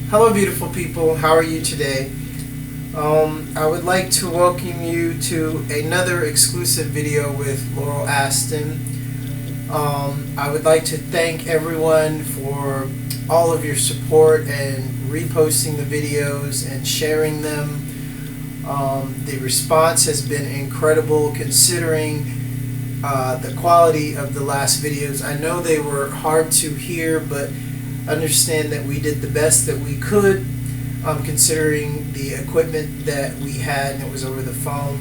Hello, beautiful people. How are you today? I would like to welcome you to another exclusive video with Laurel Aston. I would like to thank everyone for all of your support and reposting the videos and sharing them. The response has been incredible considering the quality of the last videos. I know they were hard to hear, but understand that we did the best that we could, considering the equipment that we had, and it was over the phone.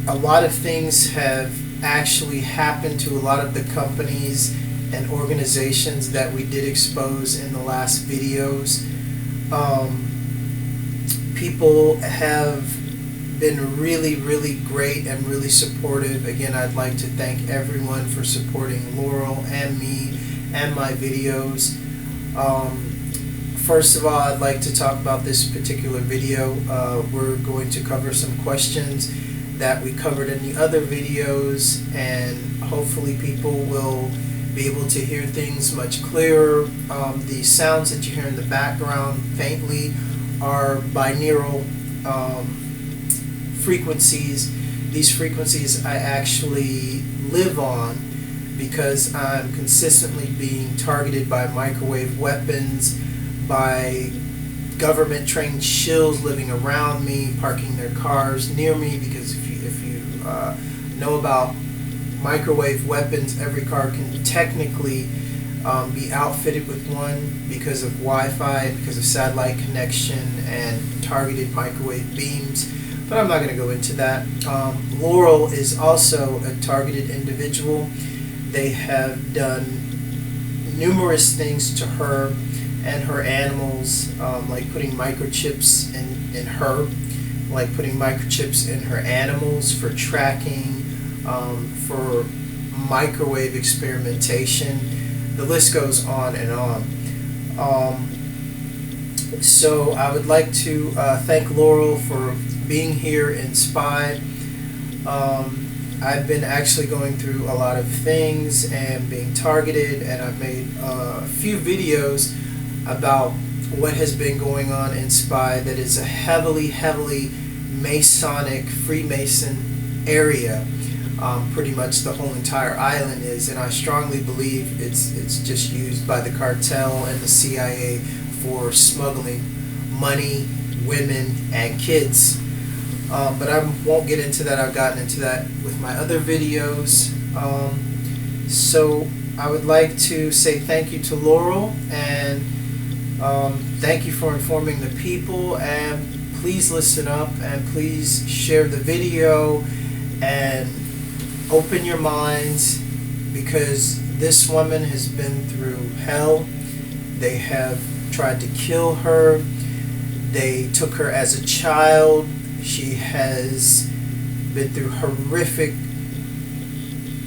A lot of things have actually happened to a lot of the companies and organizations that we did expose in the last videos. People have been really great and really supportive. Again, I'd like to thank everyone for supporting Laurel and me and my videos. First of all, I'd like to talk about this particular video. We're going to cover some questions that we covered in the other videos, and hopefully people will be able to hear things much clearer. The sounds that you hear in the background faintly are binaural frequencies. These frequencies I actually live on because I'm consistently being targeted by microwave weapons, by government trained shills living around me, parking their cars near me, because if you know about microwave weapons, every car can technically be outfitted with one because of Wi-Fi, because of satellite connection and targeted microwave beams. But I'm not going to go into that. Laurel is also a targeted individual. They have done numerous things to her and her animals, like putting microchips in her, like putting microchips in her animals for tracking, for microwave experimentation. The list goes on and on. So I would like to thank Laurel for being here in C.I.A. I've been actually going through a lot of things and being targeted, and I've made a few videos about what has been going on in C.I.A. that is a heavily Masonic, Freemason area. Pretty much the whole entire island is, and I strongly believe it's just used by the cartel and the CIA for smuggling money, women, and kids. But I won't get into that. I've gotten into that with my other videos. So I would like to say thank you to Laurel, and thank you for informing the people, and please listen up and please share the video and open your minds, because this woman has been through hell. They have tried to kill her. They took her as a child. She has been through horrific,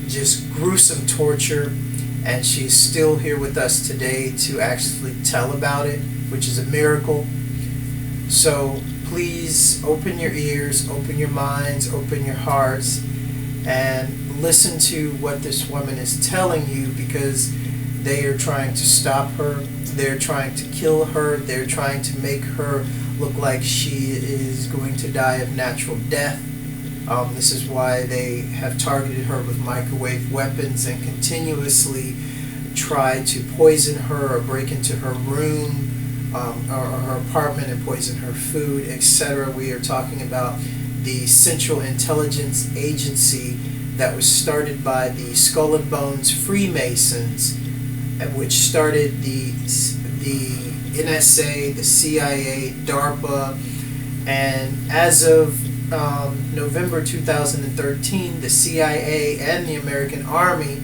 just gruesome torture, and she's still here with us today to actually tell about it, which is a miracle. So please open your ears, open your minds, open your hearts, and listen to what this woman is telling you, because they are trying to stop her. They're trying to kill her. They're trying to make her look like she is going to die of natural death. This is why they have targeted her with microwave weapons and continuously try to poison her or break into her room or her apartment and poison her food, etc. We are talking about the Central Intelligence Agency that was started by the Skull and Bones Freemasons, which started the NSA, the CIA, DARPA, and as of November 2013, the CIA and the American Army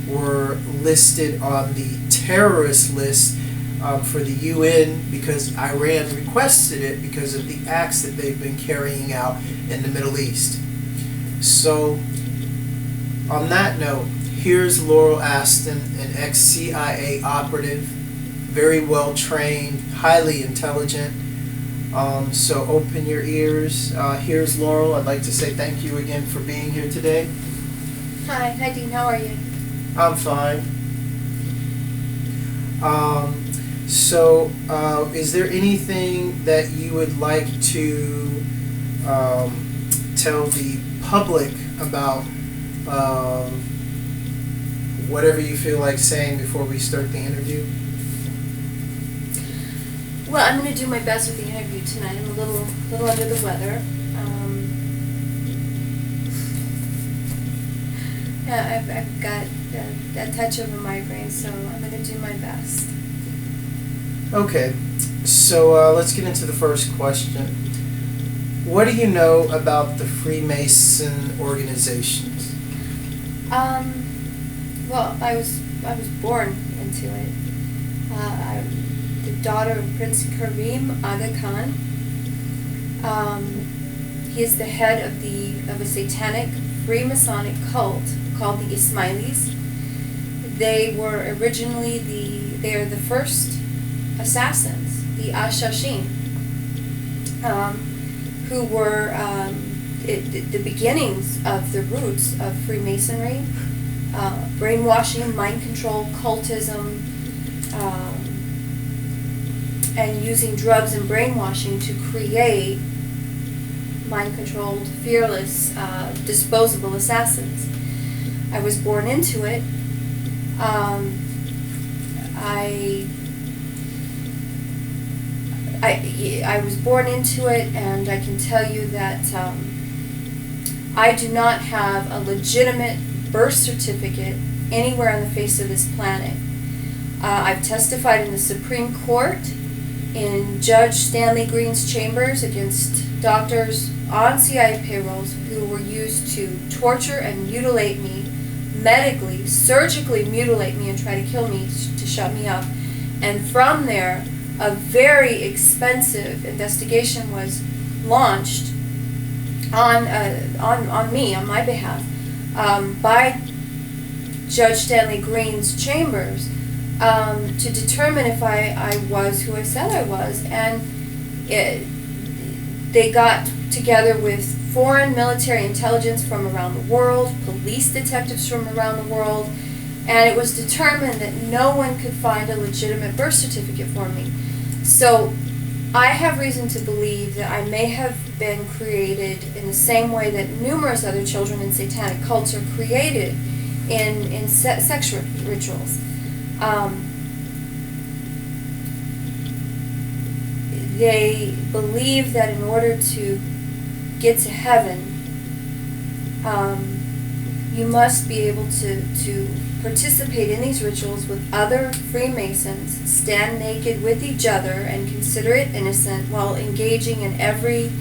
were listed on the terrorist list for the UN, because Iran requested it because of the acts that they've been carrying out in the Middle East. So, on that note, here's Laurel Aston, an ex-CIA operative, very well trained, highly intelligent. So open your ears. Here's Laurel. I'd like to say thank you again for being here today. Hi Dean, how are you? I'm fine. So, is there anything that you would like to tell the public about whatever you feel like saying before we start the interview? Well, I'm going to do my best with the interview tonight. I'm a little under the weather. Yeah, I've got a touch of a migraine, so I'm going to do my best. Okay, so let's get into the first question. What do you know about the Freemason organizations? Well, I was born into it. I'm the daughter of Prince Karim Aga Khan. He is the head of a satanic Freemasonic cult called the Ismailis. They were originally they are the first assassins, the Ashashin, who were the beginnings of the roots of Freemasonry, brainwashing, mind control, cultism, and using drugs and brainwashing to create mind-controlled, fearless, disposable assassins. I was born into it. I was born into it, and I can tell you that I do not have a legitimate birth certificate anywhere on the face of this planet. I've testified in the Supreme Court in Judge Stanley Green's chambers against doctors on CIA payrolls who were used to torture and mutilate me medically, surgically mutilate me and try to kill me, to shut me up. And from there, a very expensive investigation was launched on me, on my behalf, by Judge Stanley Green's chambers, to determine if I was who I said I was. And they got together with foreign military intelligence from around the world, police detectives from around the world, and it was determined that no one could find a legitimate birth certificate for me. So I have reason to believe that I may have been created in the same way that numerous other children in satanic cults are created in sex rituals. They believe that in order to get to heaven, you must be able to participate in these rituals with other Freemasons, stand naked with each other, and consider it innocent while engaging in every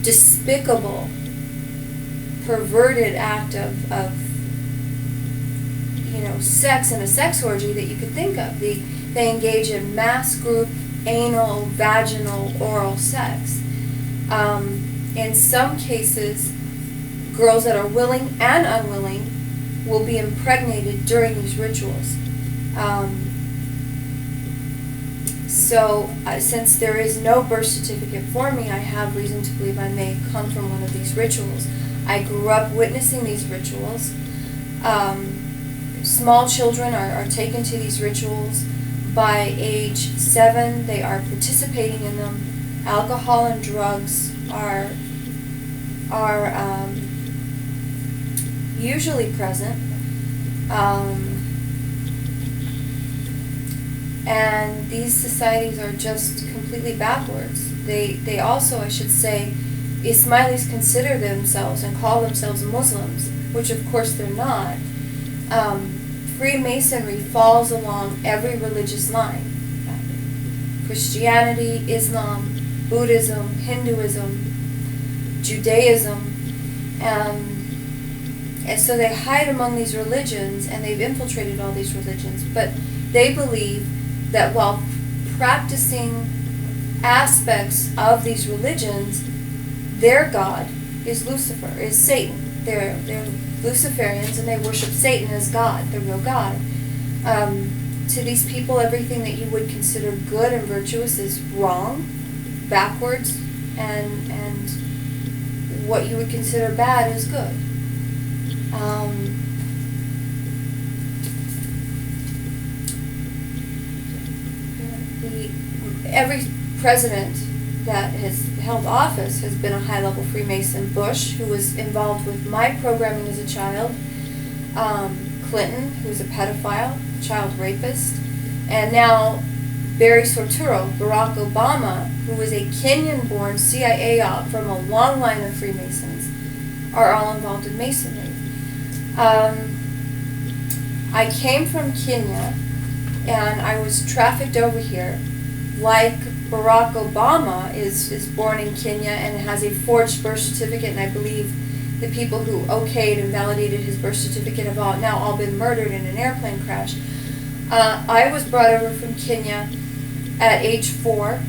despicable, perverted act of sex and a sex orgy that you could think of. They engage in mass group, anal, vaginal, oral sex. In some cases, girls that are willing and unwilling will be impregnated during these rituals. Since there is no birth certificate for me, I have reason to believe I may come from one of these rituals. I grew up witnessing these rituals. Small children are taken to these rituals. By age 7, they are participating in them. Alcohol and drugs are usually present, and these societies are just completely backwards. They also, I should say, Ismailis consider themselves and call themselves Muslims, which of course they're not. Freemasonry falls along every religious line: Christianity, Islam, Buddhism, Hinduism, Judaism, and so they hide among these religions, and they've infiltrated all these religions. But they believe that while practicing aspects of these religions, their God is Lucifer, is Satan. They're Luciferians, and they worship Satan as God, the real God. To these people, everything that you would consider good and virtuous is wrong, backwards, and what you would consider bad is good. every president that has held office has been a high-level Freemason. Bush, who was involved with my programming as a child, Clinton, who was a pedophile, child rapist, and now Barry Soetoro, Barack Obama, who was a Kenyan-born CIA op from a long line of Freemasons, are all involved in Masonry. I came from Kenya, and I was trafficked over here. Like Barack Obama is born in Kenya and has a forged birth certificate, and I believe the people who okayed and validated his birth certificate have now all been murdered in an airplane crash. I was brought over from Kenya at age 4.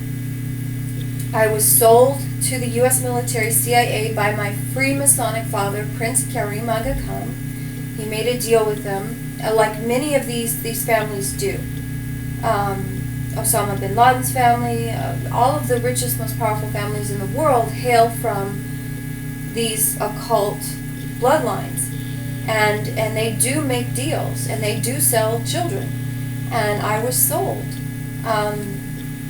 I was sold to the U.S. military CIA by my Freemasonic father, Prince Karim Aga Khan. He made a deal with them, like many of these families do. Osama bin Laden's family, all of the richest, most powerful families in the world hail from these occult bloodlines. And they do make deals, and they do sell children. And I was sold.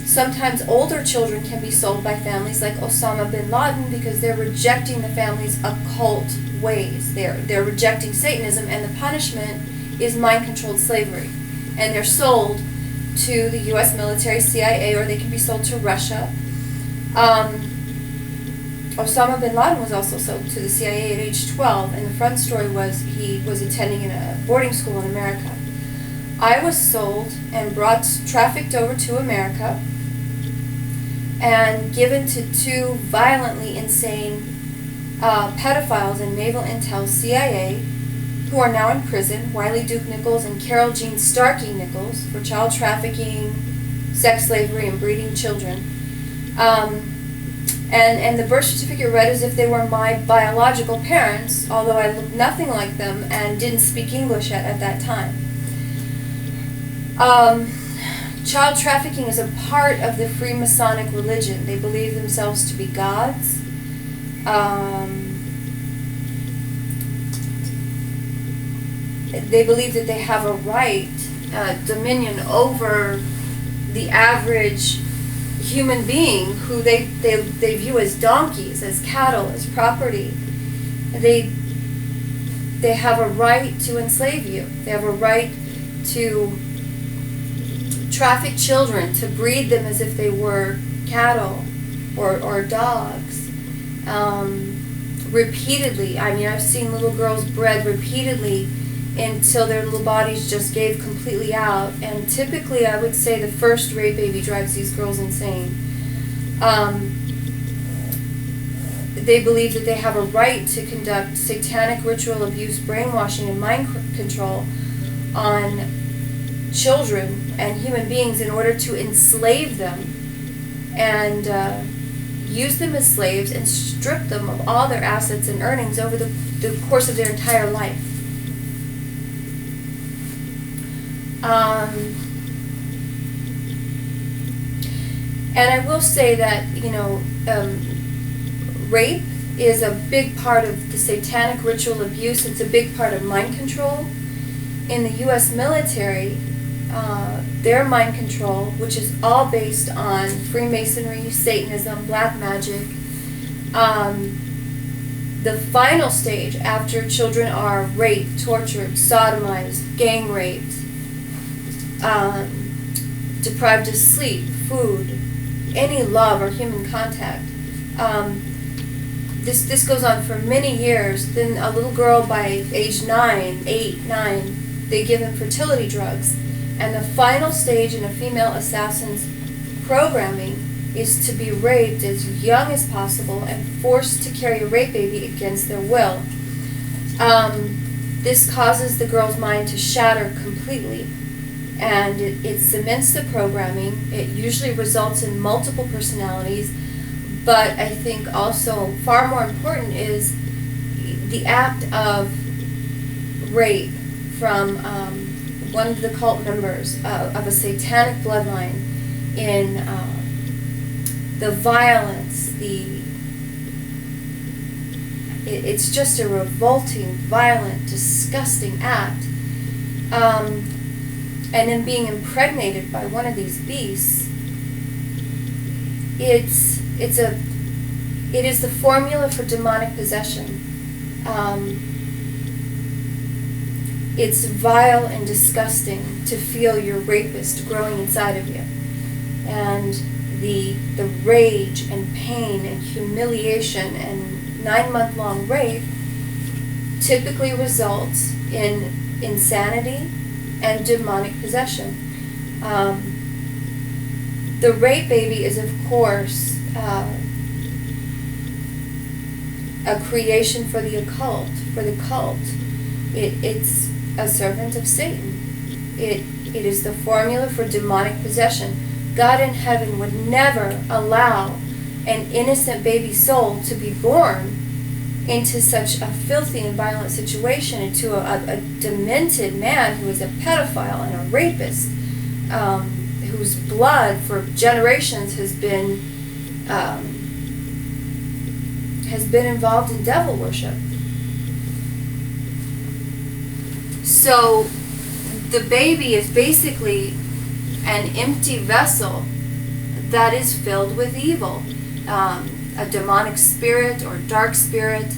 Sometimes older children can be sold by families like Osama bin Laden because they're rejecting the family's occult ways. They're rejecting Satanism, and the punishment is mind-controlled slavery. And they're sold to the U.S. military, CIA, or they can be sold to Russia. Osama bin Laden was also sold to the CIA at age 12, and the front story was he was attending in a boarding school in America. I was sold and trafficked over to America and given to 2 violently insane pedophiles in Naval Intel CIA who are now in prison, Wiley Duke Nichols and Carol Jean Starkey Nichols, for child trafficking, sex slavery, and breeding children. And the birth certificate read as if they were my biological parents, although I looked nothing like them and didn't speak English at that time. Child trafficking is a part of the Freemasonic religion. They believe themselves to be gods. They believe that they have a right, dominion over the average human being who they view as donkeys, as cattle, as property. They have a right to enslave you. They have a right to traffic children, to breed them as if they were cattle or dogs. Repeatedly, I mean, I've seen little girls bred repeatedly until their little bodies just gave completely out. And typically, I would say the first rape baby drives these girls insane. They believe that they have a right to conduct satanic ritual abuse, brainwashing, and mind control on children and human beings in order to enslave them and use them as slaves and strip them of all their assets and earnings over the course of their entire life. And I will say that, rape is a big part of the satanic ritual abuse. It's a big part of mind control. In the U.S. military, their mind control, which is all based on Freemasonry, Satanism, black magic, the final stage after children are raped, tortured, sodomized, gang raped, deprived of sleep, food, any love or human contact. This goes on for many years. Then a little girl by age 9, they give them fertility drugs. And the final stage in a female assassin's programming is to be raped as young as possible and forced to carry a rape baby against their will. This causes the girl's mind to shatter completely, and it cements the programming. It usually results in multiple personalities, but I think also far more important is the act of rape from one of the cult members of a satanic bloodline, in the violence, it's just a revolting, violent, disgusting act. And then being impregnated by one of these beasts It is the formula for demonic possession. It's vile and disgusting to feel your rapist growing inside of you. And the rage and pain and humiliation and 9-month-long rape typically results in insanity and demonic possession. The rape baby is, of course, a creation for the occult, for the cult. It's a servant of Satan. It is the formula for demonic possession. God in heaven would never allow an innocent baby soul to be born into such a filthy and violent situation, into a demented man who is a pedophile and a rapist, whose blood for generations has been involved in devil worship. So the baby is basically an empty vessel that is filled with evil. A demonic spirit or dark spirit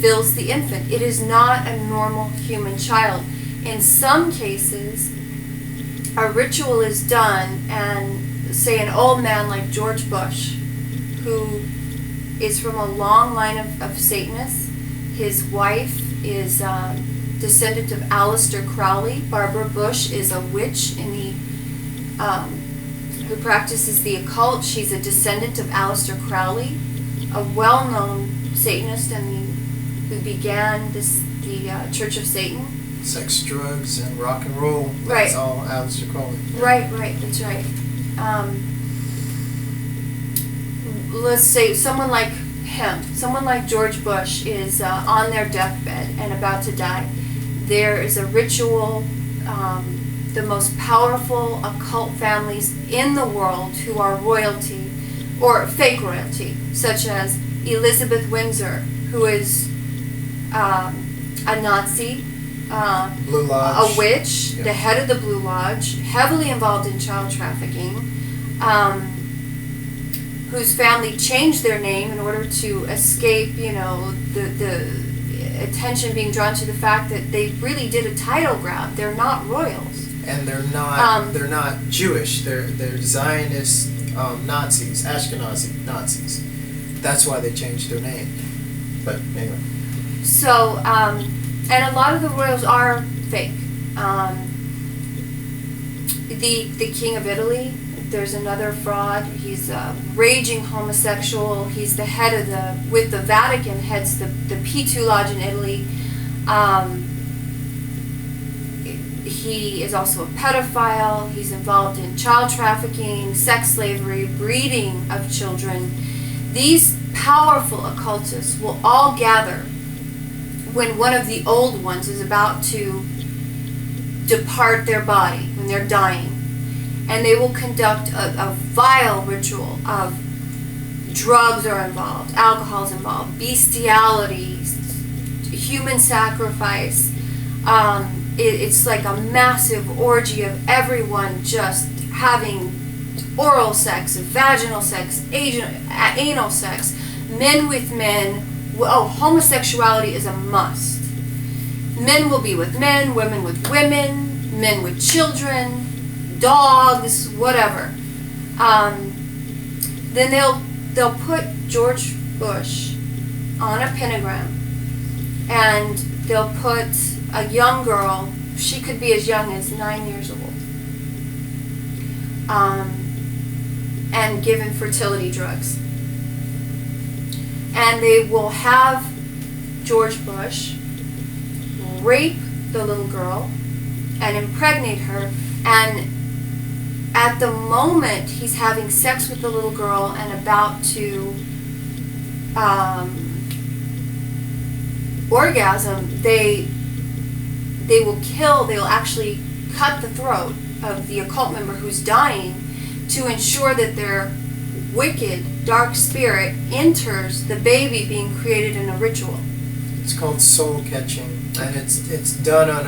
fills the infant. It is not a normal human child. In some cases, a ritual is done, and say an old man like George Bush, who is from a long line of Satanists. His wife is descendant of Aleister Crowley. Barbara Bush is a witch in the who practices the occult. She's a descendant of Aleister Crowley, a well-known Satanist who began the Church of Satan. Sex, drugs, and rock and roll. That's right. all Aleister Crowley. Right, that's right. Let's say someone like him, someone like George Bush is on their deathbed and about to die. There is a ritual, the most powerful occult families in the world who are royalty, or fake royalty, such as Elizabeth Windsor, who is a Nazi, Blue Lodge. a witch, Yep. the head of the Blue Lodge, heavily involved in child trafficking, whose family changed their name in order to escape, the attention being drawn to the fact that they really did a title grab. They're not royals. And they're not Jewish. They're Zionist Nazis, Ashkenazi Nazis. That's why they changed their name. But anyway. So, and a lot of the royals are fake. The King of Italy, there's another fraud. He's a raging homosexual. He's the head of with the Vatican, heads the P2 Lodge in Italy. He is also a pedophile. He's involved in child trafficking, sex slavery, breeding of children. These powerful occultists will all gather when one of the old ones is about to depart their body, when they're dying. And they will conduct a vile ritual of drugs are involved, alcohol is involved, bestiality, human sacrifice. It's like a massive orgy of everyone just having oral sex, vaginal sex, anal sex, men with men. Homosexuality is a must. Men will be with men, women with women, men with children, dogs, whatever. Then they'll put George Bush on a pentagram, and they'll put a young girl. She could be as young as 9 years old, and given fertility drugs. And they will have George Bush rape the little girl and impregnate her, and at the moment he's having sex with the little girl and about to orgasm, they will actually cut the throat of the occult member who's dying to ensure that their wicked, dark spirit enters the baby being created in a ritual. It's called soul catching, and it's done on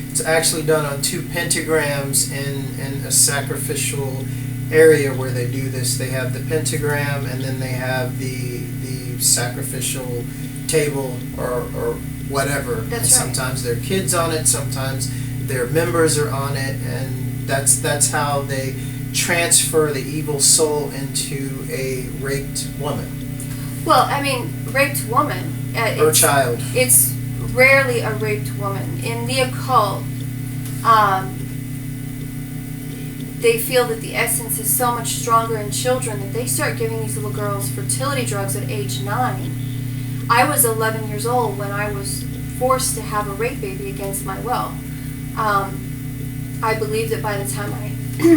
it's actually done on 2 pentagrams in a sacrificial area where they do this. They have the pentagram, and then they have the sacrificial table or whatever. That's and right. sometimes their kids on it, sometimes their members are on it, and that's how they transfer the evil soul into a raped woman. Well, I mean, raped woman. Or child. It's rarely a raped woman. In the occult, they feel that the essence is so much stronger in children that they start giving these little girls fertility drugs at age 9. I was 11 years old when I was forced to have a rape baby against my will. I believe that by the time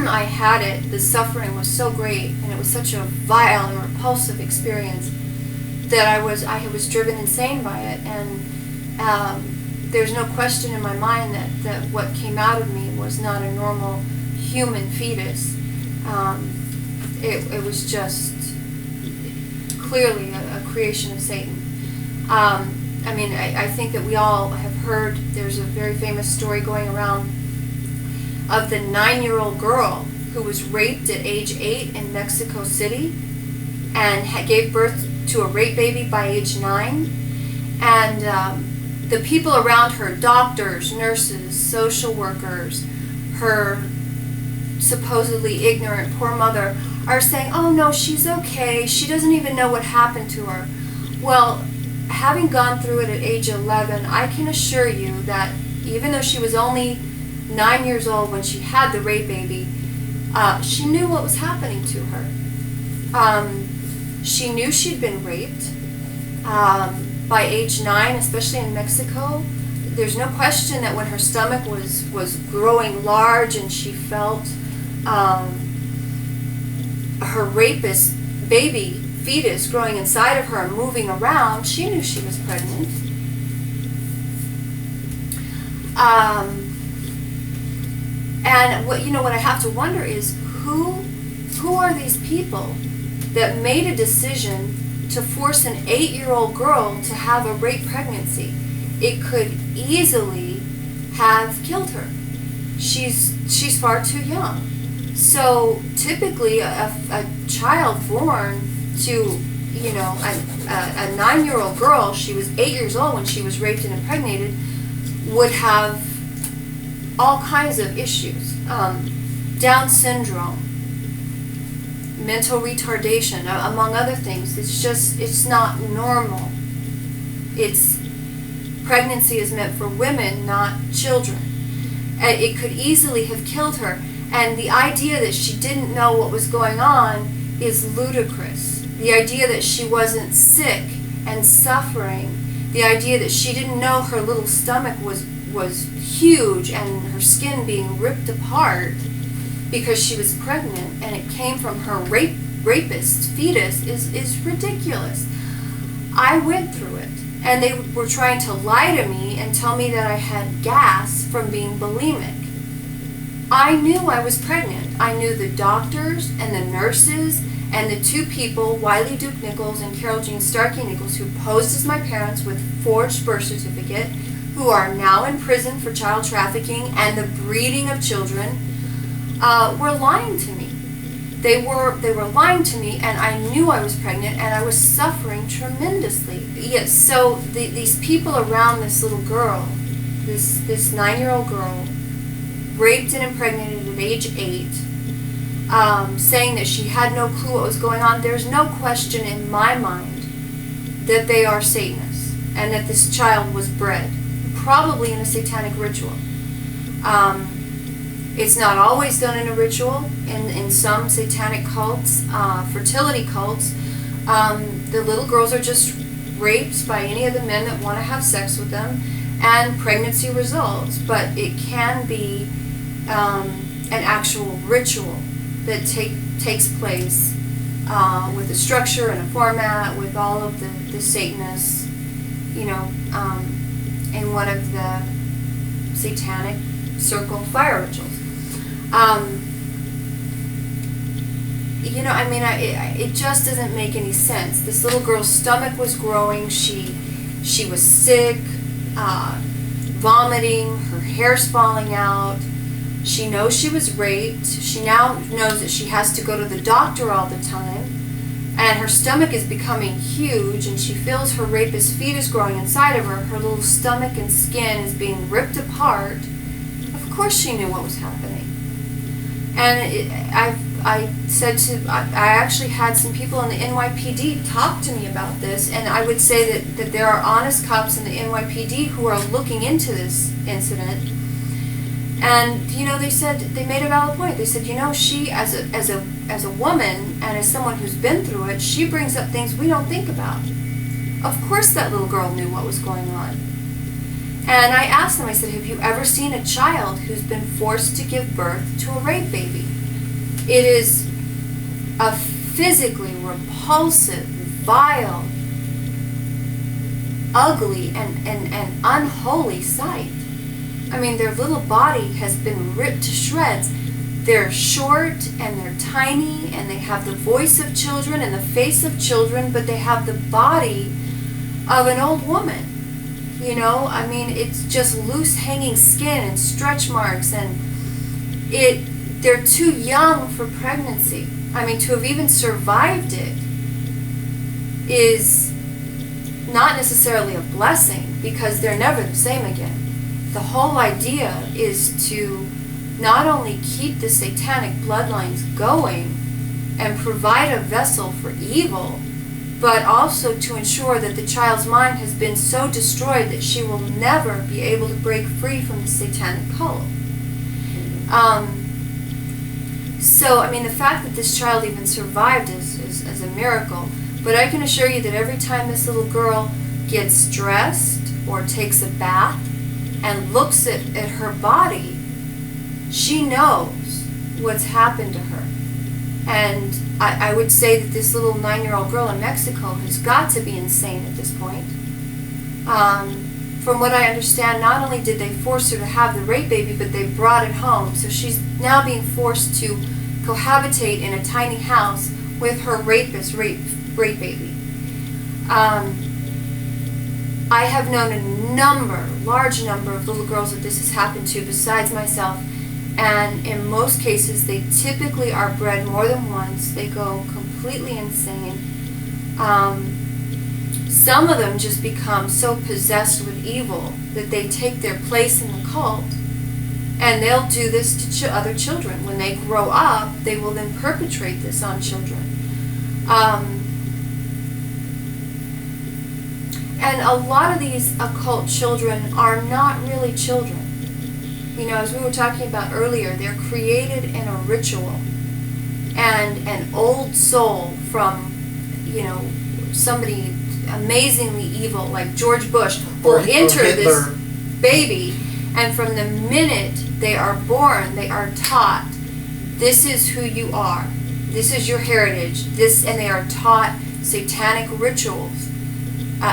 I had it, the suffering was so great, and it was such a vile and repulsive experience that I was driven insane by it. And there's no question in my mind that what came out of me was not a normal human fetus. It was just clearly a creation of Satan. I mean, I think that we all have heard, there's a very famous story going around of the 9-year-old girl who was raped at age 8 in Mexico City and gave birth to a rape baby by age 9. And the people around her, doctors, nurses, social workers, her supposedly ignorant poor mother, are saying, oh no, she's okay, she doesn't even know what happened to her. Well, having gone through it at age 11, I can assure you that even though she was only 9 years old when she had the rape baby, she knew what was happening to her. She knew she'd been raped. By age 9, especially in Mexico, there's no question that when her stomach was growing large and she felt her rapist baby fetus growing inside of her and moving around, she knew she was pregnant. And what I have to wonder is who are these people that made a decision to force an 8-year-old girl to have a rape pregnancy? It could easily have killed her. She's far too young. So typically a child born to a 9-year-old girl, she was 8 years old when she was raped and impregnated, would have all kinds of issues. Down syndrome, mental retardation, among other things. It's not normal. Pregnancy is meant for women, not children. It could easily have killed her. And the idea that she didn't know what was going on is ludicrous. The idea that she wasn't sick and suffering, the idea that she didn't know her little stomach was huge and her skin being ripped apart because she was pregnant and it came from her rapist fetus is ridiculous. I went through it, and they were trying to lie to me and tell me that I had gas from being bulimic. I knew I was pregnant. I knew the doctors and the nurses and the 2 people, Wiley Duke Nichols and Carol Jean Starkey Nichols, who posed as my parents with forged birth certificate, who are now in prison for child trafficking and the breeding of children, were lying to me. They were lying to me, and I knew I was pregnant, and I was suffering tremendously. Yes, so these people around this little girl, this 9-year-old girl, raped and impregnated at age 8, saying that she had no clue what was going on. There's no question in my mind that they are Satanists and that this child was bred, probably in a satanic ritual. It's not always done in a ritual. In some satanic cults, fertility cults, the little girls are just raped by any of the men that want to have sex with them, and pregnancy results. But it can be an actual ritual that takes place with a structure and a format, with all of the Satanists, in one of the satanic circle fire rituals. It just doesn't make any sense. This little girl's stomach was growing. She was sick, vomiting. Her hair's falling out. She knows she was raped. She now knows that she has to go to the doctor all the time. And her stomach is becoming huge, and she feels her rapist fetus growing inside of her. Her little stomach and skin is being ripped apart. Of course she knew what was happening. And I actually had some people in the NYPD talk to me about this, and I would say that there are honest cops in the NYPD who are looking into this incident. And, you know, they made a valid point. They said, you know, she, as a woman and as someone who's been through it, she brings up things we don't think about. Of course that little girl knew what was going on. And I asked them, I said, have you ever seen a child who's been forced to give birth to a rape baby? It is a physically repulsive, vile, ugly, and unholy sight. I mean, their little body has been ripped to shreds. They're short and they're tiny and they have the voice of children and the face of children, but they have the body of an old woman. You know, I mean, it's just loose hanging skin and stretch marks, and they're too young for pregnancy. I mean, to have even survived it is not necessarily a blessing, because they're never the same again. The whole idea is to not only keep the satanic bloodlines going and provide a vessel for evil, but also to ensure that the child's mind has been so destroyed that she will never be able to break free from the satanic cult. So, I mean, the fact that this child even survived is a miracle. But I can assure you that every time this little girl gets dressed or takes a bath and looks at her body, she knows what's happened to her. And I would say that this little 9-year-old girl in Mexico has got to be insane at this point. From what I understand, not only did they force her to have the rape baby, but they brought it home. So she's now being forced to cohabitate in a tiny house with her rapist, rape baby. I have known a large number of little girls that this has happened to besides myself, and in most cases they typically are bred more than once. They go completely insane. Some of them just become so possessed with evil that they take their place in the cult, and they'll do this to other children. When they grow up, they will then perpetrate this on children. And a lot of these occult children are not really children. You know, as we were talking about earlier, they're created in a ritual. And an old soul from, you know, somebody amazingly evil like George Bush will enter this baby, and from the minute they are born, they are taught, this is who you are. This is your heritage. And they are taught satanic rituals.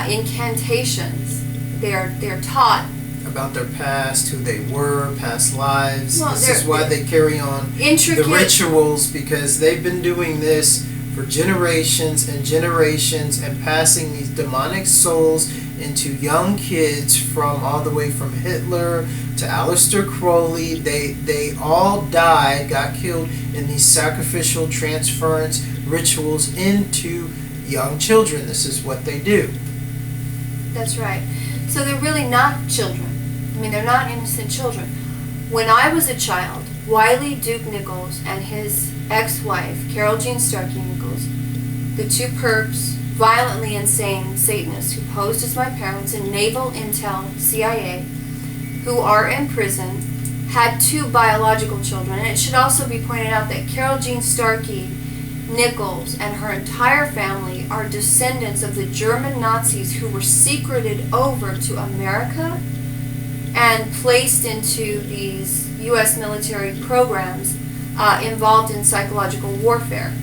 Incantations. They're taught about their past, who they were, past lives. Well, this is why they carry on the rituals, because they've been doing this for generations and generations and passing these demonic souls into young kids, from all the way from Hitler to Aleister Crowley. They all died, got killed in these sacrificial transference rituals into young children. This is what they do. That's right. So they're really not children. I mean, they're not innocent children. When I was a child, Wiley Duke Nichols and his ex-wife, Carol Jean Starkey Nichols, the two perps, violently insane Satanists who posed as my parents in Naval Intel CIA, who are in prison, had 2 biological children. And it should also be pointed out that Carol Jean Starkey Nichols and her entire family are descendants of the German Nazis who were secreted over to America and placed into these U.S. military programs involved in psychological warfare,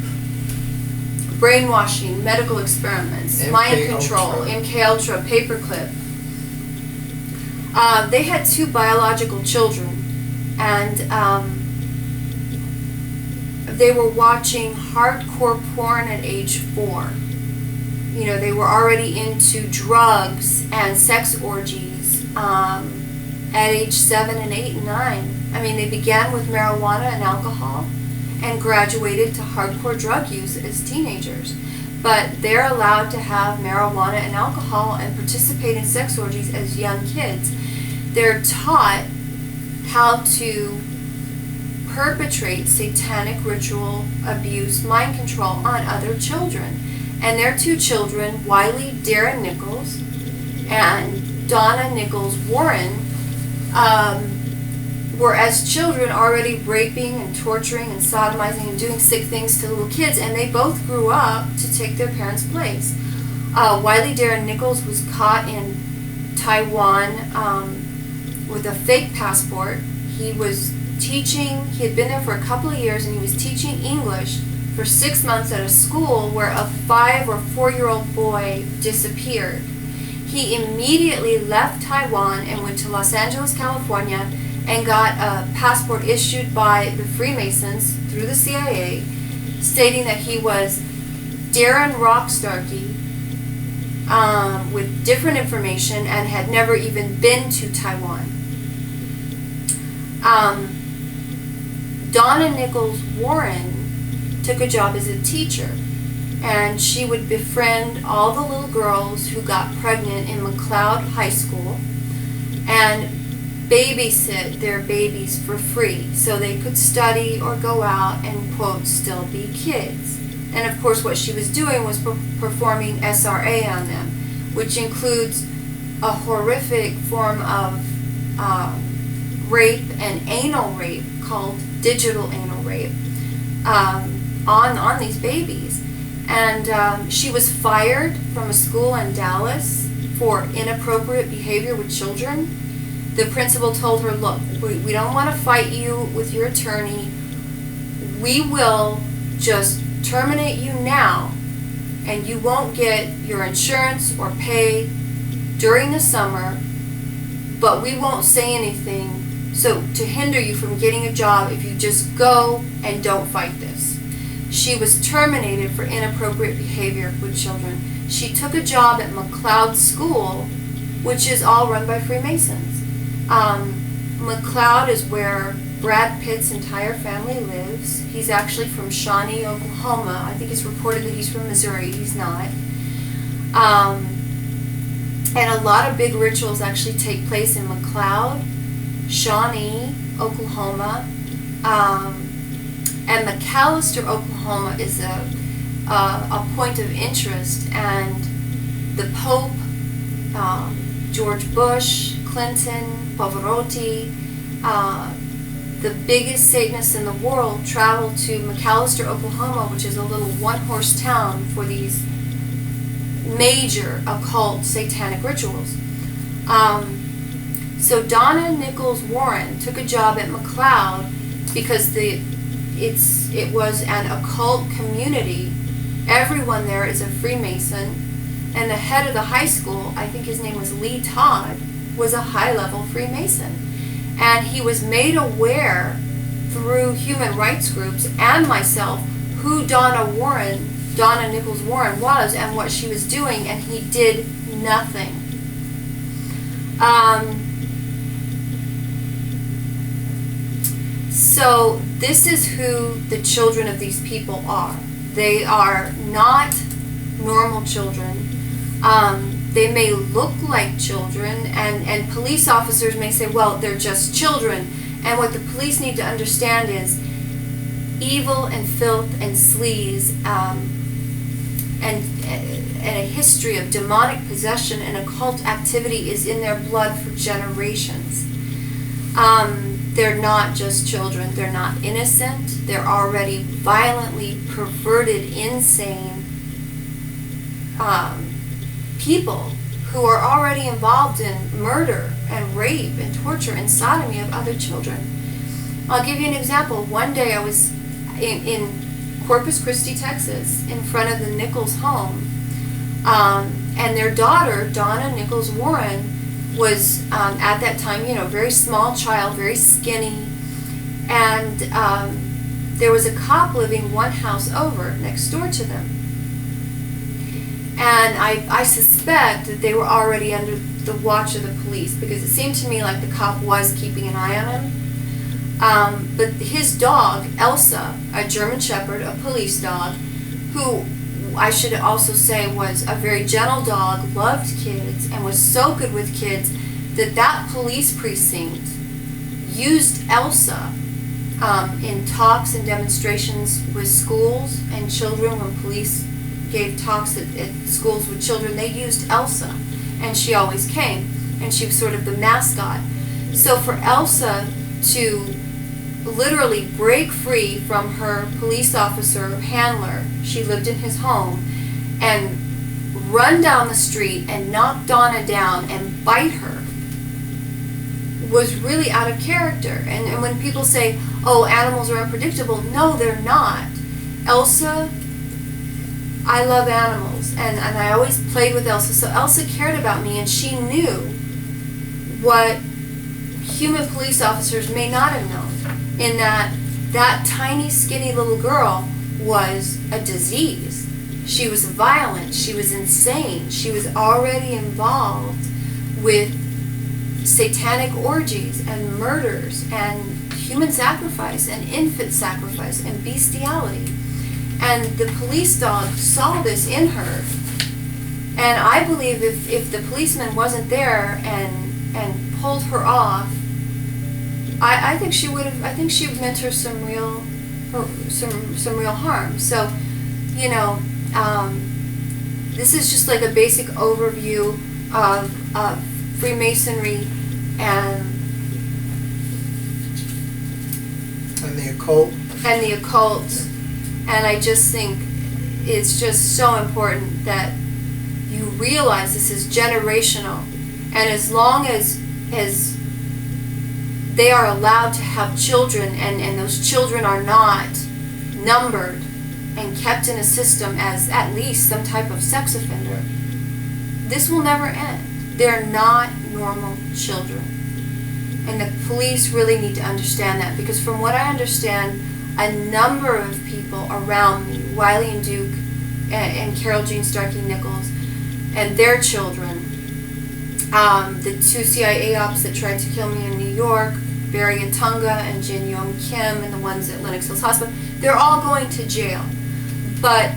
brainwashing, medical experiments, mind control, MK Ultra, paperclip. They had 2 biological children, and they were watching hardcore porn at age 4. You know, they were already into drugs and sex orgies at age 7 and 8 and 9. I mean, they began with marijuana and alcohol and graduated to hardcore drug use as teenagers. But they're allowed to have marijuana and alcohol and participate in sex orgies as young kids. They're taught how to perpetrate satanic ritual, abuse, mind control on other children. And their two children, Wiley Darren Nichols and Donna Nichols Warren, were as children already raping and torturing and sodomizing and doing sick things to little kids, and they both grew up to take their parents' place. Wiley Darren Nichols was caught in Taiwan with a fake passport. He was teaching, he had been there for a couple of years, and he was teaching English for 6 months at a school where a 5 or 4-year-old boy disappeared. He immediately left Taiwan and went to Los Angeles, California, and got a passport issued by the Freemasons through the CIA, stating that he was Darren Rockstarkey, with different information, and had never even been to Taiwan. Donna Nichols Warren took a job as a teacher, and she would befriend all the little girls who got pregnant in McLeod High School and babysit their babies for free so they could study or go out and, quote, still be kids. And of course what she was doing was performing SRA on them, which includes a horrific form of rape and anal rape called digital anal rape on these babies. And she was fired from a school in Dallas for inappropriate behavior with children. The principal told her, look, we don't want to fight you with your attorney. We will just terminate you now, and you won't get your insurance or pay during the summer, but we won't say anything so to hinder you from getting a job if you just go and don't fight this. She was terminated for inappropriate behavior with children. She took a job at McLeod School, which is all run by Freemasons. McLeod is where Brad Pitt's entire family lives. He's actually from Shawnee, Oklahoma. I think it's reported that he's from Missouri. He's not. And a lot of big rituals actually take place in McLeod, Shawnee, Oklahoma, and McAlester, Oklahoma is a point of interest. And the Pope, George Bush, Clinton, Pavarotti, the biggest Satanists in the world traveled to McAlester, Oklahoma, which is a little one-horse town for these major occult satanic rituals. So Donna Nichols Warren took a job at McLeod because it was an occult community. Everyone there is a Freemason, and the head of the high school, I think his name was Lee Todd, was a high-level Freemason. And he was made aware through human rights groups and myself who Donna Nichols Warren was and what she was doing, and he did nothing. So this is who the children of these people are. They are not normal children. They may look like children, and police officers may say, well, they're just children. And what the police need to understand is evil and filth and sleaze and a history of demonic possession and occult activity is in their blood for generations. They're not just children. They're not innocent. They're already violently perverted, insane people who are already involved in murder and rape and torture and sodomy of other children. I'll give you an example. One day I was in Corpus Christi, Texas, in front of the Nichols home, and their daughter, Donna Nichols Warren, was at that time, very small child, very skinny, and there was a cop living one house over next door to them. And I suspect that they were already under the watch of the police, because it seemed to me like the cop was keeping an eye on him. But his dog, Elsa, a German Shepherd, a police dog, who I should also say was a very gentle dog, loved kids, and was so good with kids that that police precinct used Elsa in talks and demonstrations with schools and children. When police gave talks at schools with children, they used Elsa, and she always came, and she was sort of the mascot. So for Elsa to literally break free from her police officer handler, she lived in his home, and run down the street and knock Donna down and bite her, was really out of character. And when people say, oh, animals are unpredictable, no, they're not. Elsa, I love animals, and I always played with Elsa, so Elsa cared about me, and she knew what human police officers may not have known, in that that tiny, skinny little girl was a disease. She was violent, she was insane, she was already involved with satanic orgies and murders and human sacrifice and infant sacrifice and bestiality. And the police dog saw this in her. And I believe if the policeman wasn't there and pulled her off, I think she would have. I think she meant her some real harm. So, you know, this is just like a basic overview of Freemasonry and the occult. And the occult. And I just think it's just so important that you realize this is generational. And as long as they are allowed to have children, and those children are not numbered and kept in a system as at least some type of sex offender, this will never end. They're not normal children. And the police really need to understand that, because from what I understand, a number of people around me, Wiley and Duke and Carol Jean Starkey Nichols, and their children, the 2 CIA ops that tried to kill me in New York, Barry Atunga and Jin Yong Kim, and the ones at Lenox Hills Hospital, they're all going to jail. But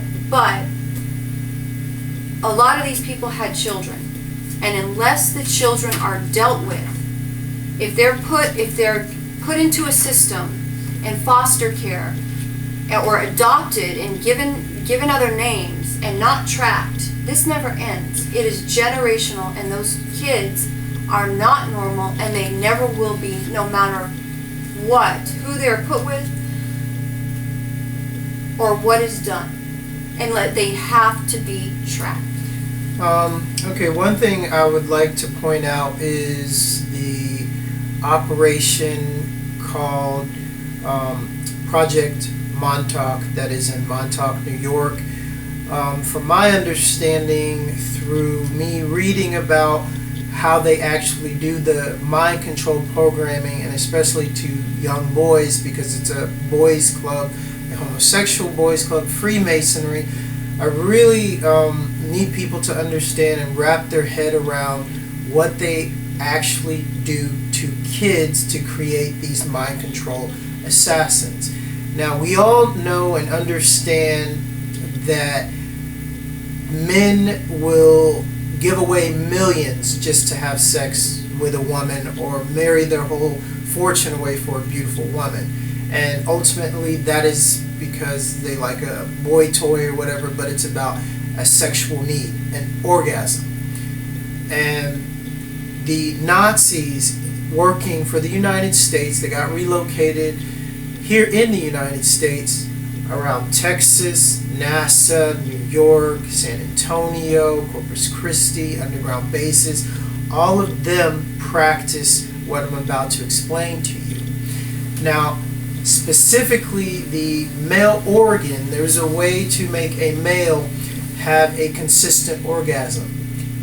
a lot of these people had children, and unless the children are dealt with, if they're put into a system in foster care, or adopted and given other names and not tracked, this never ends. It is generational, and those kids are not normal, and they never will be, no matter who they're put with or what is done. And they have to be tracked. Okay, one thing I would like to point out is the operation called Project Montauk, that is in Montauk, New York. From my understanding, through me reading about how they actually do the mind control programming, and especially to young boys, because it's a boys club, a homosexual boys club, Freemasonry, I really need people to understand and wrap their head around what they actually do to kids to create these mind control assassins. Now, we all know and understand that men will give away millions just to have sex with a woman, or marry their whole fortune away for a beautiful woman. And ultimately that is because they like a boy toy or whatever, but it's about a sexual need, an orgasm. And the Nazis working for the United States, they got relocated here in the United States around Texas, NASA, New York, San Antonio, Corpus Christi, underground bases. All of them practice what I'm about to explain to you. Now, specifically the male organ, there's a way to make a male have a consistent orgasm.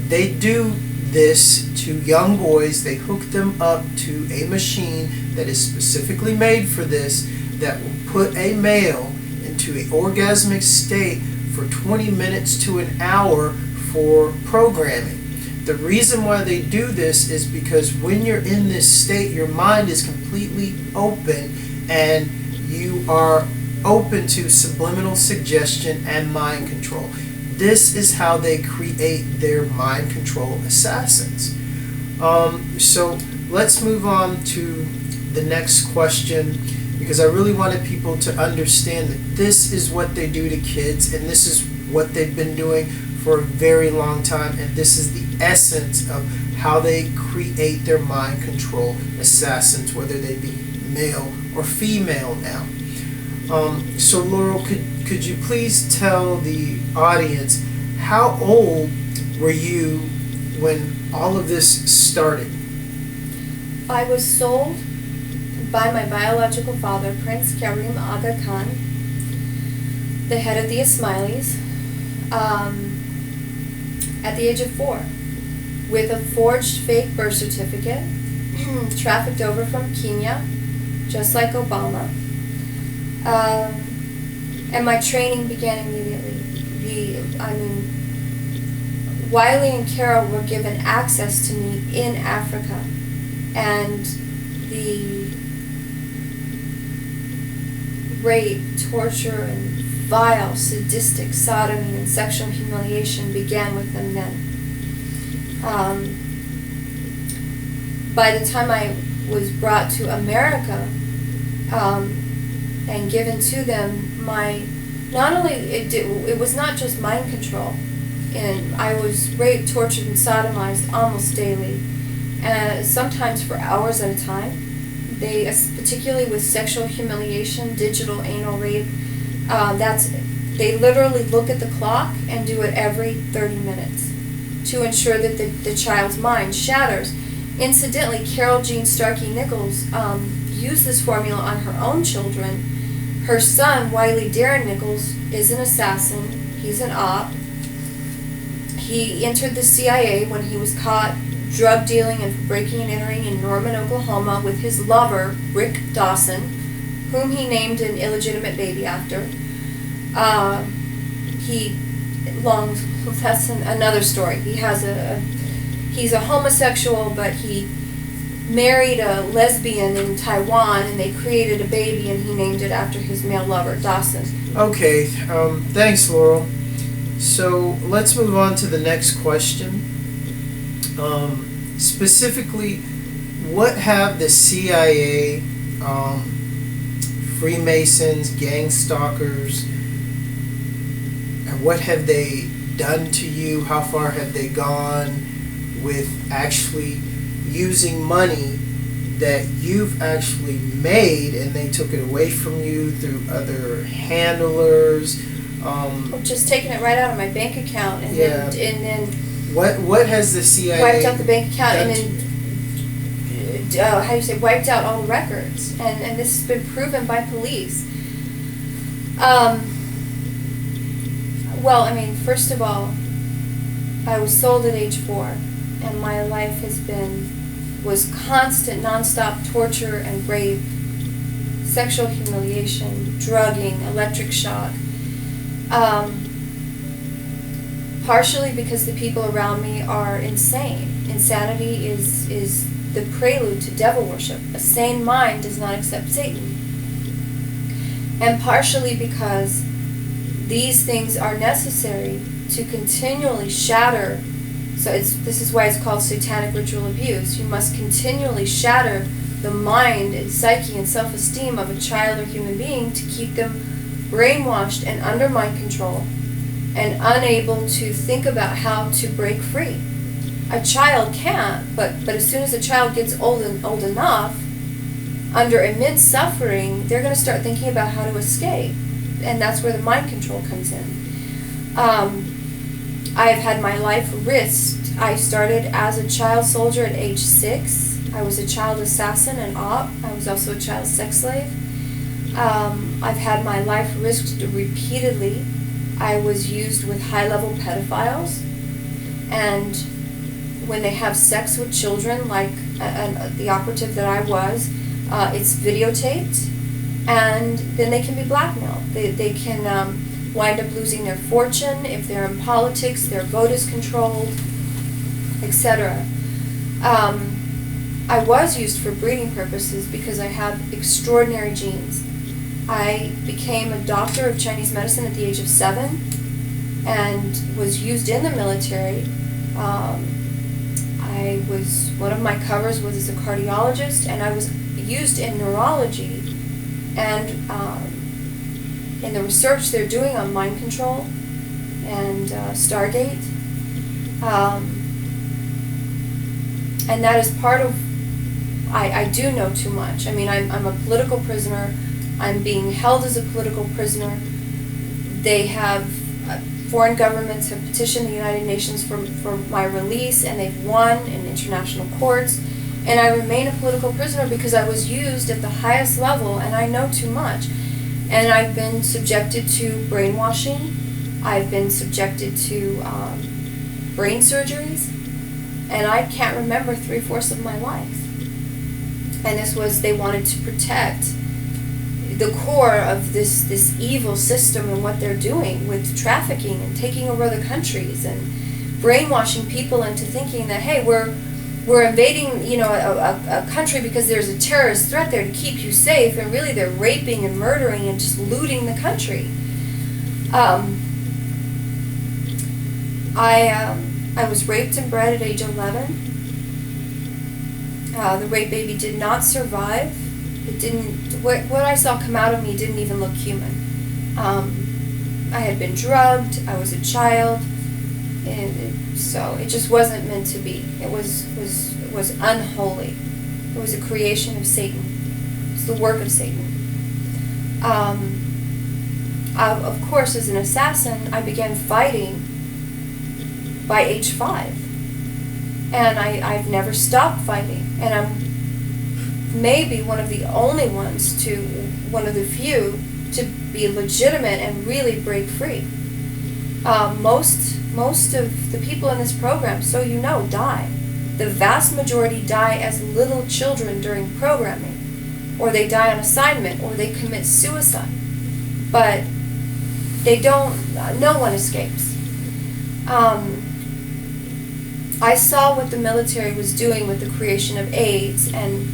They do this to young boys. They hook them up to a machine that is specifically made for this, that will put a male into an orgasmic state for 20 minutes to an hour for programming. The reason why they do this is because when you're in this state, your mind is completely open and you are open to subliminal suggestion and mind control. This is how they create their mind control assassins. So let's move on to the next question, because I really wanted people to understand that this is what they do to kids, and this is what they've been doing for a very long time, and this is the essence of how they create their mind control assassins, whether they be male or female now. So Laurel, could you please tell the audience, how old were you when all of this started? I was sold by my biological father, Prince Karim Aga Khan, the head of the Ismailis, at the age of 4, with a forged fake birth certificate, trafficked over from Kenya, just like Obama. And my training began immediately. Wiley and Carol were given access to me in Africa, and the rape, torture, and vile, sadistic sodomy and sexual humiliation began with them then. By the time I was brought to America and given to them, it was not just mind control, and I was raped, tortured, and sodomized almost daily, sometimes for hours at a time. They, particularly with sexual humiliation, digital anal rape, they literally look at the clock and do it every 30 minutes to ensure that the child's mind shatters. Incidentally, Carol Jean Starkey Nichols used this formula on her own children. Her son, Wiley Darren Nichols, is an assassin. He's an op. He entered the CIA when he was caught drug dealing and breaking and entering in Norman, Oklahoma with his lover, Rick Dawson, whom he named an illegitimate baby after. That's another story. He's a homosexual, but he married a lesbian in Taiwan, and they created a baby, and he named it after his male lover, Dawson. Okay, thanks, Laurel. So let's move on to the next question. Specifically, what have the CIA, Freemasons, gang stalkers, and what have they done to you? How far have they gone with actually using money that you've actually made, and they took it away from you through other handlers? Just taking it right out of my bank account, and then what has the CIA wiped out the bank account, and then wiped out all the records, and this has been proven by police. First of all, I was sold at age 4, and my life was constant, nonstop torture and rape, sexual humiliation, drugging, electric shock. Partially because the people around me are insane. Insanity is the prelude to devil worship. A sane mind does not accept Satan. And partially because these things are necessary to continually shatter. So this is why it's called satanic ritual abuse. You must continually shatter the mind and psyche and self-esteem of a child or human being to keep them brainwashed and under mind control and unable to think about how to break free. A child can't, but as soon as a child gets old enough, under immense suffering, they're going to start thinking about how to escape, and that's where the mind control comes in. I have had my life risked. I started as a child soldier at age 6. I was a child assassin and op. I was also a child sex slave. I've had my life risked repeatedly. I was used with high-level pedophiles, and when they have sex with children, like the operative that I was, it's videotaped, and then they can be blackmailed. They can wind up losing their fortune. If they're in politics, their vote is controlled. etc. I was used for breeding purposes because I have extraordinary genes. I became a doctor of Chinese medicine at the age of 7 and was used in the military. One of my covers was as a cardiologist, and I was used in neurology and in the research they're doing on mind control and Stargate. And that is part of, I do know too much. I mean, I'm a political prisoner. I'm being held as a political prisoner. They have, foreign governments have petitioned the United Nations for my release, and they've won in international courts. And I remain a political prisoner because I was used at the highest level, and I know too much. And I've been subjected to brainwashing. I've been subjected to brain surgeries. And I can't remember 3/4 of my life. And they wanted to protect the core of this evil system and what they're doing with trafficking and taking over other countries and brainwashing people into thinking that, hey, we're invading, a country because there's a terrorist threat there to keep you safe, and really they're raping and murdering and just looting the country. I was raped and bred at age 11. The rape baby did not survive. It didn't. What I saw come out of me didn't even look human. I had been drugged. I was a child, and so it just wasn't meant to be. It was unholy. It was a creation of Satan. It's the work of Satan. Of course, as an assassin, I began fighting by age 5. And I've never stopped fighting. And I'm maybe one of the only ones one of the few, to be legitimate and really break free. Most of the people in this program, so die. The vast majority die as little children during programming, or they die on assignment, or they commit suicide. But no one escapes. I saw what the military was doing with the creation of AIDS and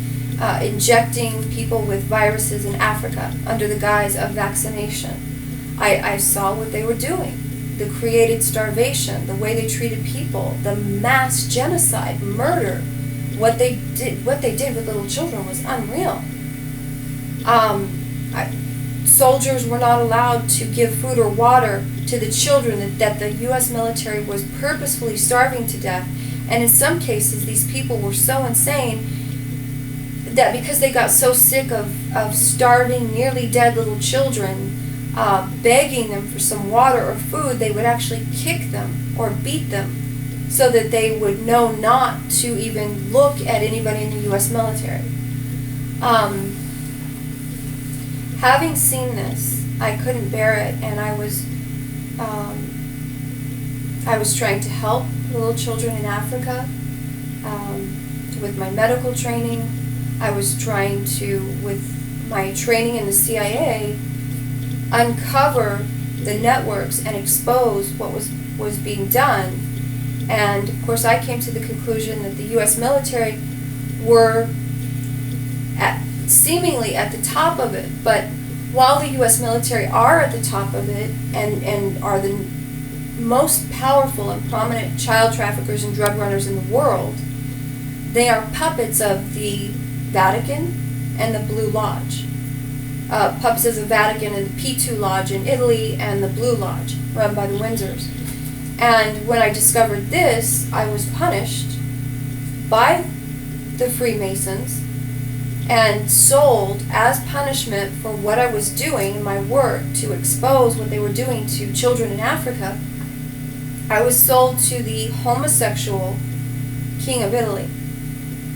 injecting people with viruses in Africa under the guise of vaccination. I saw what they were doing, the created starvation, the way they treated people, the mass genocide, murder. What they did with little children was unreal. Soldiers were not allowed to give food or water to the children that the U.S. military was purposefully starving to death. And in some cases, these people were so insane that because they got so sick of starving, nearly dead little children, begging them for some water or food, they would actually kick them or beat them so that they would know not to even look at anybody in the U.S. military. Having seen this, I couldn't bear it, and I was trying to help little children in Africa with my medical training. I was trying to, with my training in the CIA, uncover the networks and expose what was being done. And of course, I came to the conclusion that the U.S. military were seemingly at the top of it. But while the U.S. military are at the top of it and are the most powerful and prominent child traffickers and drug runners in the world, they are puppets of the Vatican and the Blue Lodge. Puppets of the Vatican and the P2 Lodge in Italy and the Blue Lodge, run by the Windsors. And when I discovered this, I was punished by the Freemasons and sold as punishment for what I was doing in my work to expose what they were doing to children in Africa. I was sold to the homosexual king of Italy,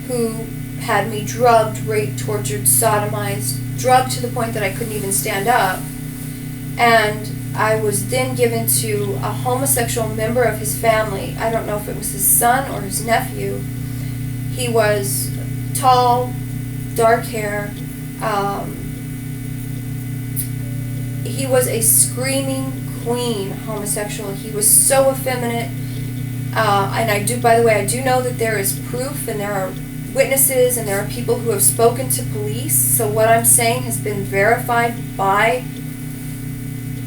who had me drugged, raped, tortured, sodomized, drugged to the point that I couldn't even stand up. And I was then given to a homosexual member of his family. I don't know if it was his son or his nephew. He was tall, dark hair. He was a screaming queen homosexual. He was so effeminate. And I do, by the way, I do know that there is proof and there are witnesses and there are people who have spoken to police. So what I'm saying has been verified by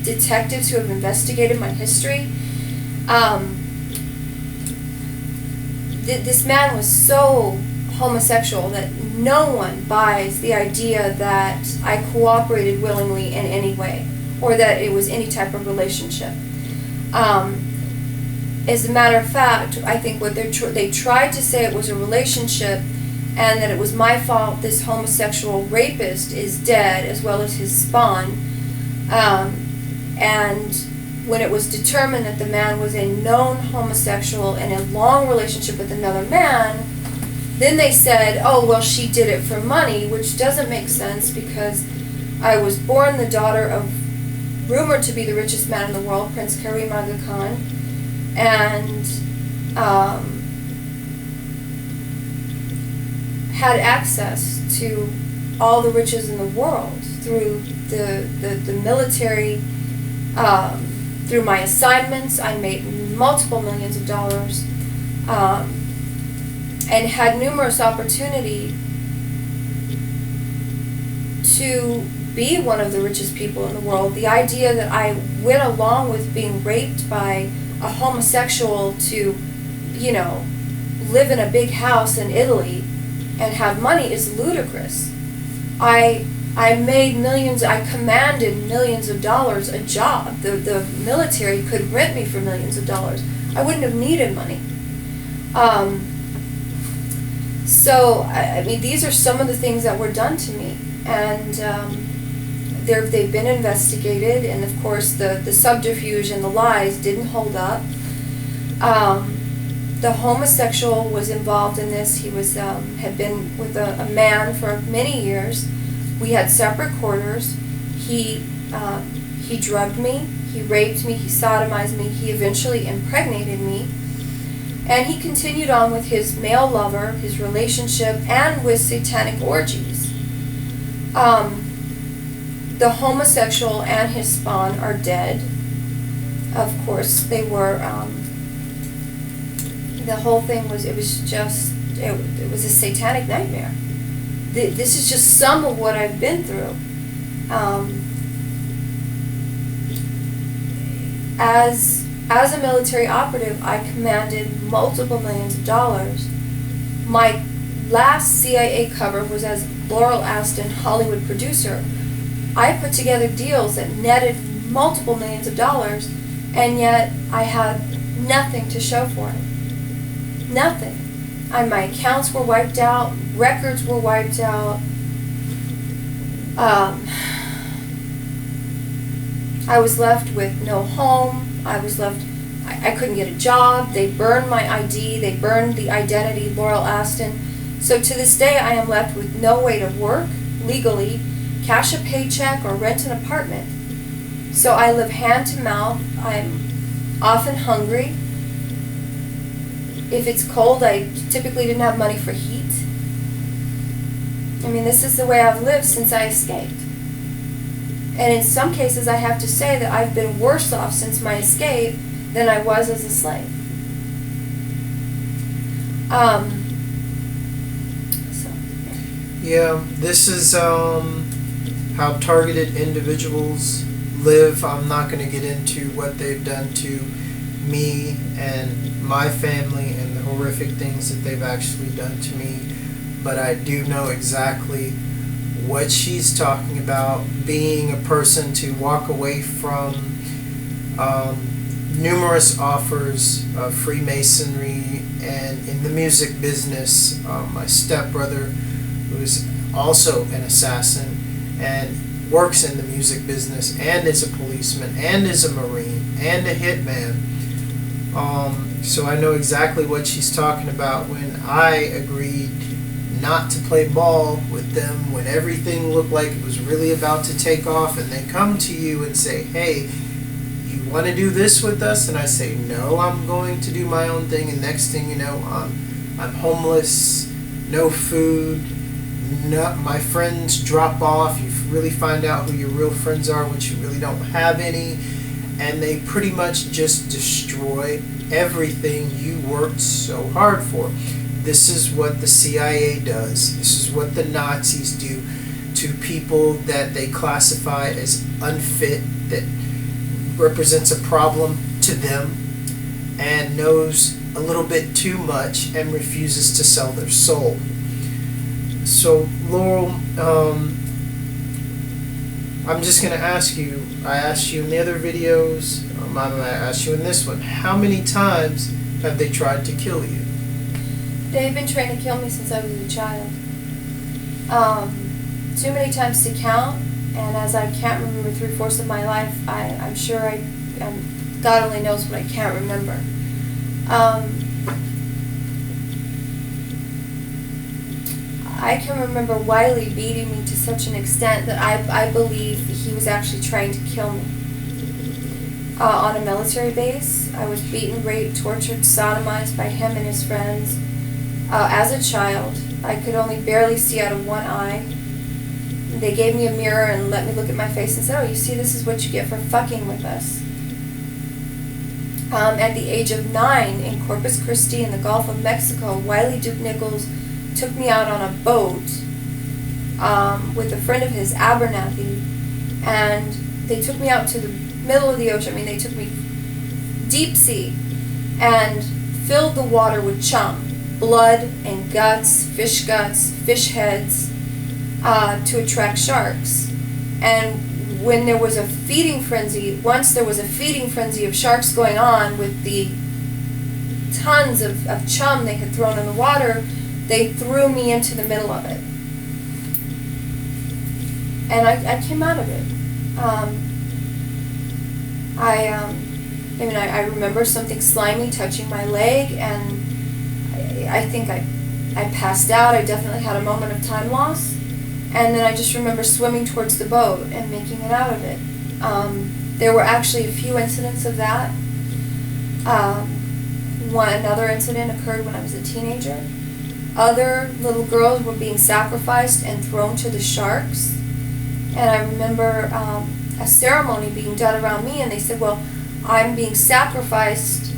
detectives who have investigated my history. This man was so homosexual that no one buys the idea that I cooperated willingly in any way or that it was any type of relationship. As a matter of fact, I think what they tried to say it was a relationship and that it was my fault this homosexual rapist is dead as well as his spawn. And when it was determined that the man was a known homosexual in a long relationship with another man, then they said, oh, well, she did it for money, which doesn't make sense because I was born the daughter of rumored to be the richest man in the world, Prince Karim Aga Khan, and had access to all the riches in the world through the military, through my assignments. I made multiple millions of dollars, and had numerous opportunity to be one of the richest people in the world. The idea that I went along with being raped by a homosexual to, you know, live in a big house in Italy and have money is ludicrous. I made millions, I commanded millions of dollars a job. The military could rent me for millions of dollars. I wouldn't have needed money. So, I mean, these are some of the things that were done to me. And they've been investigated, and of course the subterfuge and the lies didn't hold up. The homosexual was involved in this. He was had been with a man for many years. We had separate quarters. He drugged me, he raped me, he sodomized me, he eventually impregnated me. And he continued on with his male lover, his relationship, and with satanic orgies. The homosexual and his spawn are dead. Of course, they were, the whole thing was, it was a satanic nightmare. This is just some of what I've been through. As a military operative, I commanded multiple millions of dollars. My last CIA cover was as Laurel Aston, Hollywood producer. I put together deals that netted multiple millions of dollars, and yet I had nothing to show for it. Nothing. My accounts were wiped out, records were wiped out. I was left with no home. I couldn't get a job. They burned my ID. They burned the identity, Laurel Aston. So to this day, I am left with no way to work legally, cash a paycheck, or rent an apartment. So I live hand to mouth. I'm often hungry. If it's cold, I typically didn't have money for heat. I mean, this is the way I've lived since I escaped. And in some cases, I have to say that I've been worse off since my escape than I was as a slave. Yeah, this is how targeted individuals live. I'm not going to get into what they've done to me and my family and the horrific things that they've actually done to me, but I do know exactly what she's talking about, being a person to walk away from numerous offers of Freemasonry and in the music business. My stepbrother, who's also an assassin and works in the music business and is a policeman and is a Marine and a hitman. So I know exactly what she's talking about when I agreed not to play ball with them when everything looked like it was really about to take off, and they come to you and say, hey, you want to do this with us? And I say, no, I'm going to do my own thing. And next thing you know, I'm homeless, no food, my friends drop off. You really find out who your real friends are, which you really don't have any, and they pretty much just destroy everything you worked so hard for. This is what the CIA does. This is what the Nazis do to people that they classify as unfit, that represents a problem to them, and knows a little bit too much and refuses to sell their soul. So, Laurel, I'm just going to ask you, I asked you in the other videos, I'm going to ask you in this one, how many times have they tried to kill you? They've been trying to kill me since I was a child. Too many times to count, and as I can't remember 3/4 of my life, I'm sure God only knows what I can't remember. I can remember Wiley beating me to such an extent that I believe that he was actually trying to kill me. On a military base, I was beaten, raped, tortured, sodomized by him and his friends. As a child, I could only barely see out of one eye. They gave me a mirror and let me look at my face and said, "Oh, you see, this is what you get for fucking with us." At the age of 9 in Corpus Christi in the Gulf of Mexico, Wiley Duke Nichols took me out on a boat with a friend of his, Abernathy, and they took me out to the middle of the ocean. I mean, they took me deep sea and filled the water with chum, blood and guts, fish heads, to attract sharks. And when there was a feeding frenzy, once there was a feeding frenzy of sharks going on with the tons of chum they had thrown in the water, they threw me into the middle of it. And I came out of it. I remember something slimy touching my leg, and I think I passed out. I definitely had a moment of time loss. And then I just remember swimming towards the boat and making it out of it. There were actually a few incidents of that. Another incident occurred when I was a teenager. Other little girls were being sacrificed and thrown to the sharks. And I remember a ceremony being done around me, and they said, "Well, I'm being sacrificed,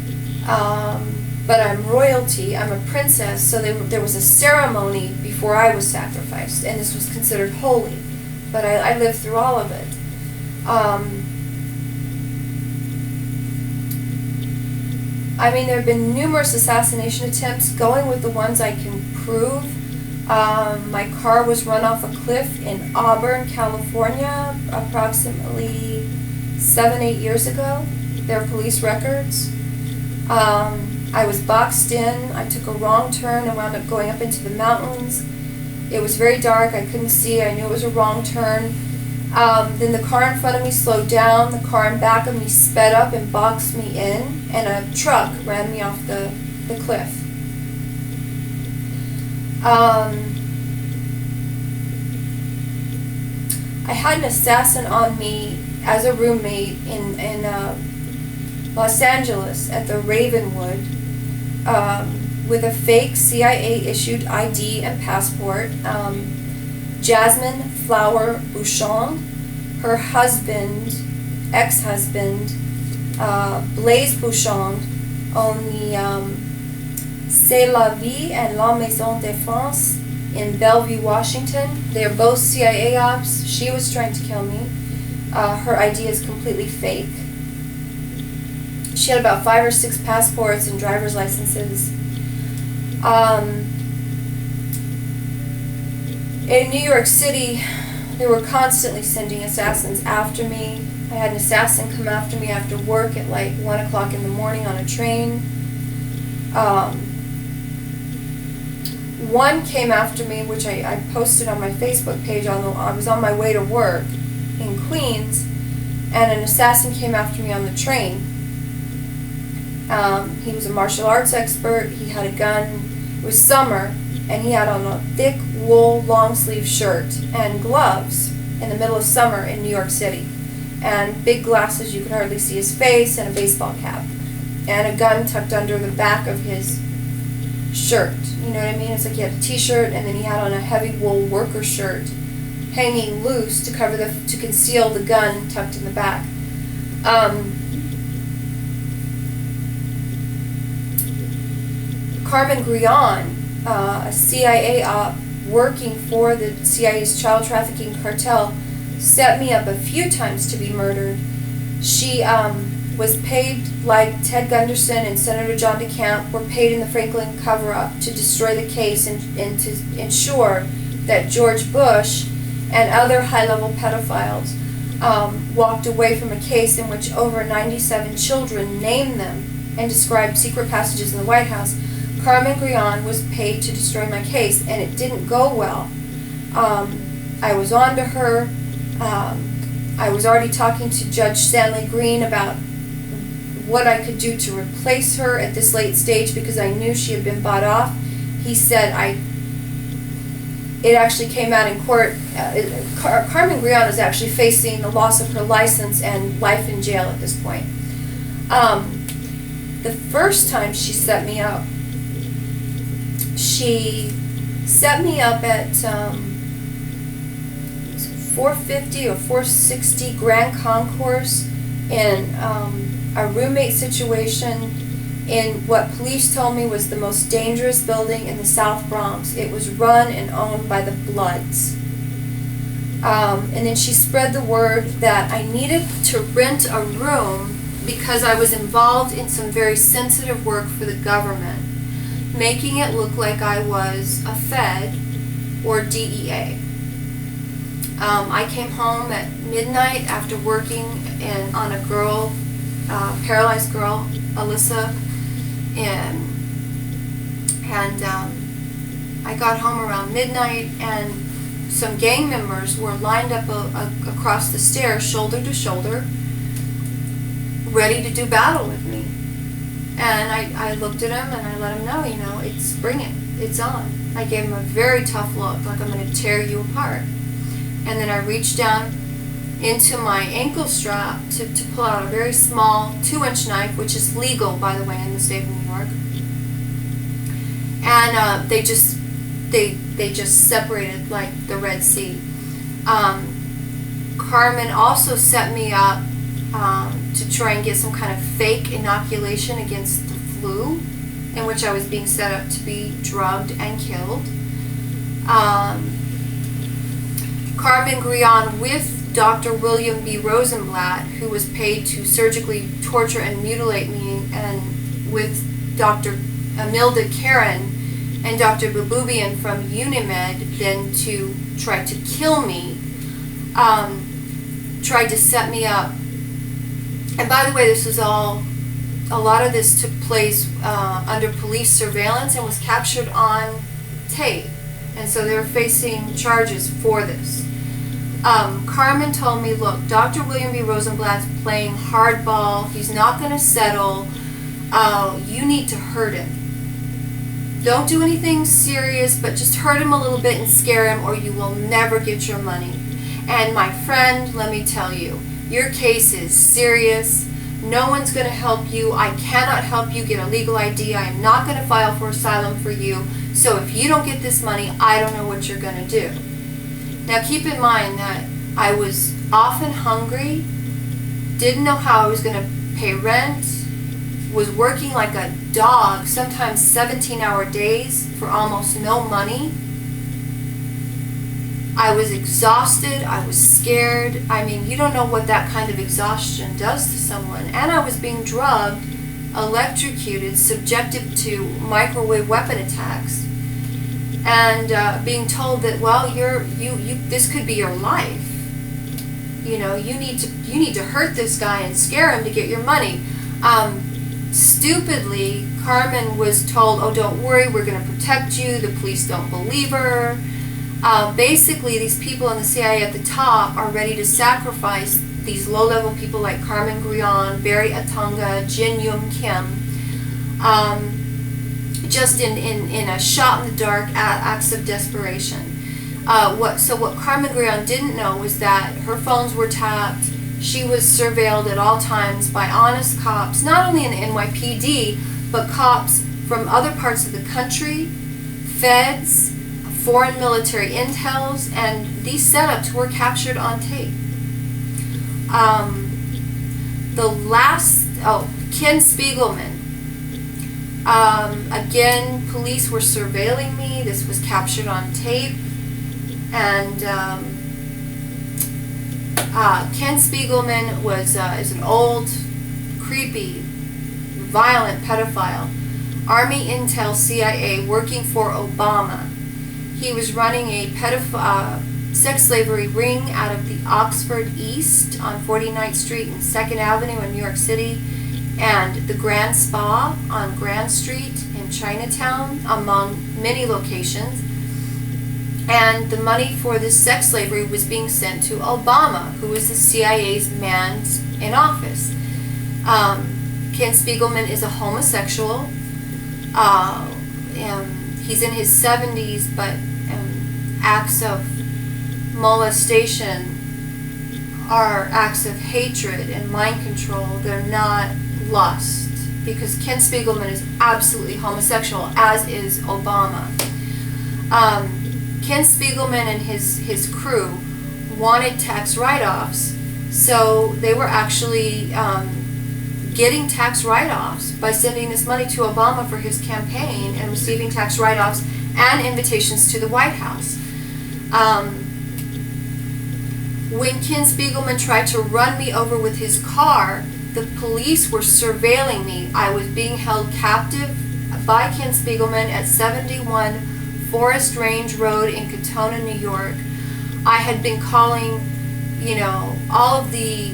but I'm royalty, I'm a princess," so there was a ceremony before I was sacrificed, and this was considered holy, but I lived through all of it. There have been numerous assassination attempts, going with the ones I can prove. My car was run off a cliff in Auburn, California, approximately 7-8 years ago. There are police records. I was boxed in. I took a wrong turn and wound up going up into the mountains. It was very dark. I couldn't see. I knew it was a wrong turn. Then the car in front of me slowed down. The car in back of me sped up and boxed me in, and a truck ran me off the cliff. I had an assassin on me as a roommate in Los Angeles at the Ravenwood with a fake CIA issued ID and passport. Jasmine Flower Bouchon, her husband, ex-husband, Blaise Bouchon, owned the C'est la Vie and La Maison de France in Bellevue, Washington. They're both CIA ops. She was trying to kill me. Her ID is completely fake. She had about 5 or 6 passports and driver's licenses. In New York City, they were constantly sending assassins after me. I had an assassin come after me after work at like 1 o'clock in the morning on a train. One came after me, which I posted on my Facebook page. I was on my way to work in Queens, and an assassin came after me on the train. He was a martial arts expert. He had a gun. It was summer, and he had on a thick wool long sleeve shirt and gloves in the middle of summer in New York City, and big glasses, you could hardly see his face, and a baseball cap, and a gun tucked under the back of his shirt. You know what I mean? It's like he had a t-shirt, and then he had on a heavy wool worker shirt hanging loose to conceal the gun tucked in the back. Carmen Grion, a CIA op working for the CIA's child trafficking cartel, set me up a few times to be murdered. She was paid, like Ted Gunderson and Senator John DeCamp were paid in the Franklin cover-up, to destroy the case and to ensure that George Bush and other high-level pedophiles walked away from a case in which over 97 children named them and described secret passages in the White House. Carmen Grion was paid to destroy my case, and it didn't go well. I was on to her. I was already talking to Judge Stanley Green about what I could do to replace her at this late stage, because I knew she had been bought off. He said it actually came out in court. Carmen Grion is actually facing the loss of her license and life in jail at this point. The first time she set me up at 450 or 460 Grand Concourse in a roommate situation in what police told me was the most dangerous building in the South Bronx. It was run and owned by the Bloods. And then she spread the word that I needed to rent a room because I was involved in some very sensitive work for the government, making it look like I was a Fed or DEA. I came home at midnight after working on a girl, paralyzed girl, Alyssa, and I got home around midnight, and some gang members were lined up across the stairs, shoulder to shoulder, ready to do battle with me. And I looked at him and I let him know, bring it, it's on. I gave him a very tough look, like I'm going to tear you apart. And then I reached down into my ankle strap to pull out a very small 2-inch knife, which is legal, by the way, in the state of New York. And they just separated like the Red Sea. Carmen also set me up to try and get some kind of fake inoculation against the flu, in which I was being set up to be drugged and killed. Carmen Grion with Dr. William B. Rosenblatt, who was paid to surgically torture and mutilate me, and with Dr. Amilda Karen and Dr. Babubian from Unimed, then to try to kill me, tried to set me up. And by the way, this was a lot of this took place under police surveillance and was captured on tape. And so they were facing charges for this. Carmen told me, look, Dr. William B. Rosenblatt's playing hardball. He's not going to settle. You need to hurt him. Don't do anything serious, but just hurt him a little bit and scare him, or you will never get your money. And my friend, let me tell you, your case is serious. No one's going to help you. I cannot help you get a legal ID. I am not going to file for asylum for you. So if you don't get this money, I don't know what you're going to do. Now keep in mind that I was often hungry, didn't know how I was going to pay rent, was working like a dog, sometimes 17-hour days for almost no money. I was exhausted, I was scared. I mean, you don't know what that kind of exhaustion does to someone. And I was being drugged, electrocuted, subjected to microwave weapon attacks, and being told that, well, this could be your life. You need to hurt this guy and scare him to get your money. Stupidly, Carmen was told, oh, don't worry, we're going to protect you. The police don't believe her. Basically, these people in the CIA at the top are ready to sacrifice these low-level people like Carmen Grion, Barry Atonga, Jin Yum Kim, just in a shot-in-the-dark acts of desperation. What Carmen Grion didn't know was that her phones were tapped. She was surveilled at all times by honest cops, not only in the NYPD, but cops from other parts of the country, feds, foreign military intels, and these setups were captured on tape. Ken Spiegelman. Again, police were surveilling me. This was captured on tape. And Ken Spiegelman is an old, creepy, violent pedophile. Army Intel CIA working for Obama. He was running a sex slavery ring out of the Oxford East on 49th Street and 2nd Avenue in New York City, and the Grand Spa on Grand Street in Chinatown, among many locations. And the money for this sex slavery was being sent to Obama, who was the CIA's man in office. Ken Spiegelman is a homosexual. He's in his 70s, but acts of molestation are acts of hatred and mind control. They're not lust, because Ken Spiegelman is absolutely homosexual, as is Obama. Ken Spiegelman and his crew wanted tax write-offs, so they were actually getting tax write-offs by sending this money to Obama for his campaign and receiving tax write-offs and invitations to the White House. When Ken Spiegelman tried to run me over with his car, the police were surveilling me. I was being held captive by Ken Spiegelman at 71 Forest Range Road in Katona, New York. I had been calling, all of the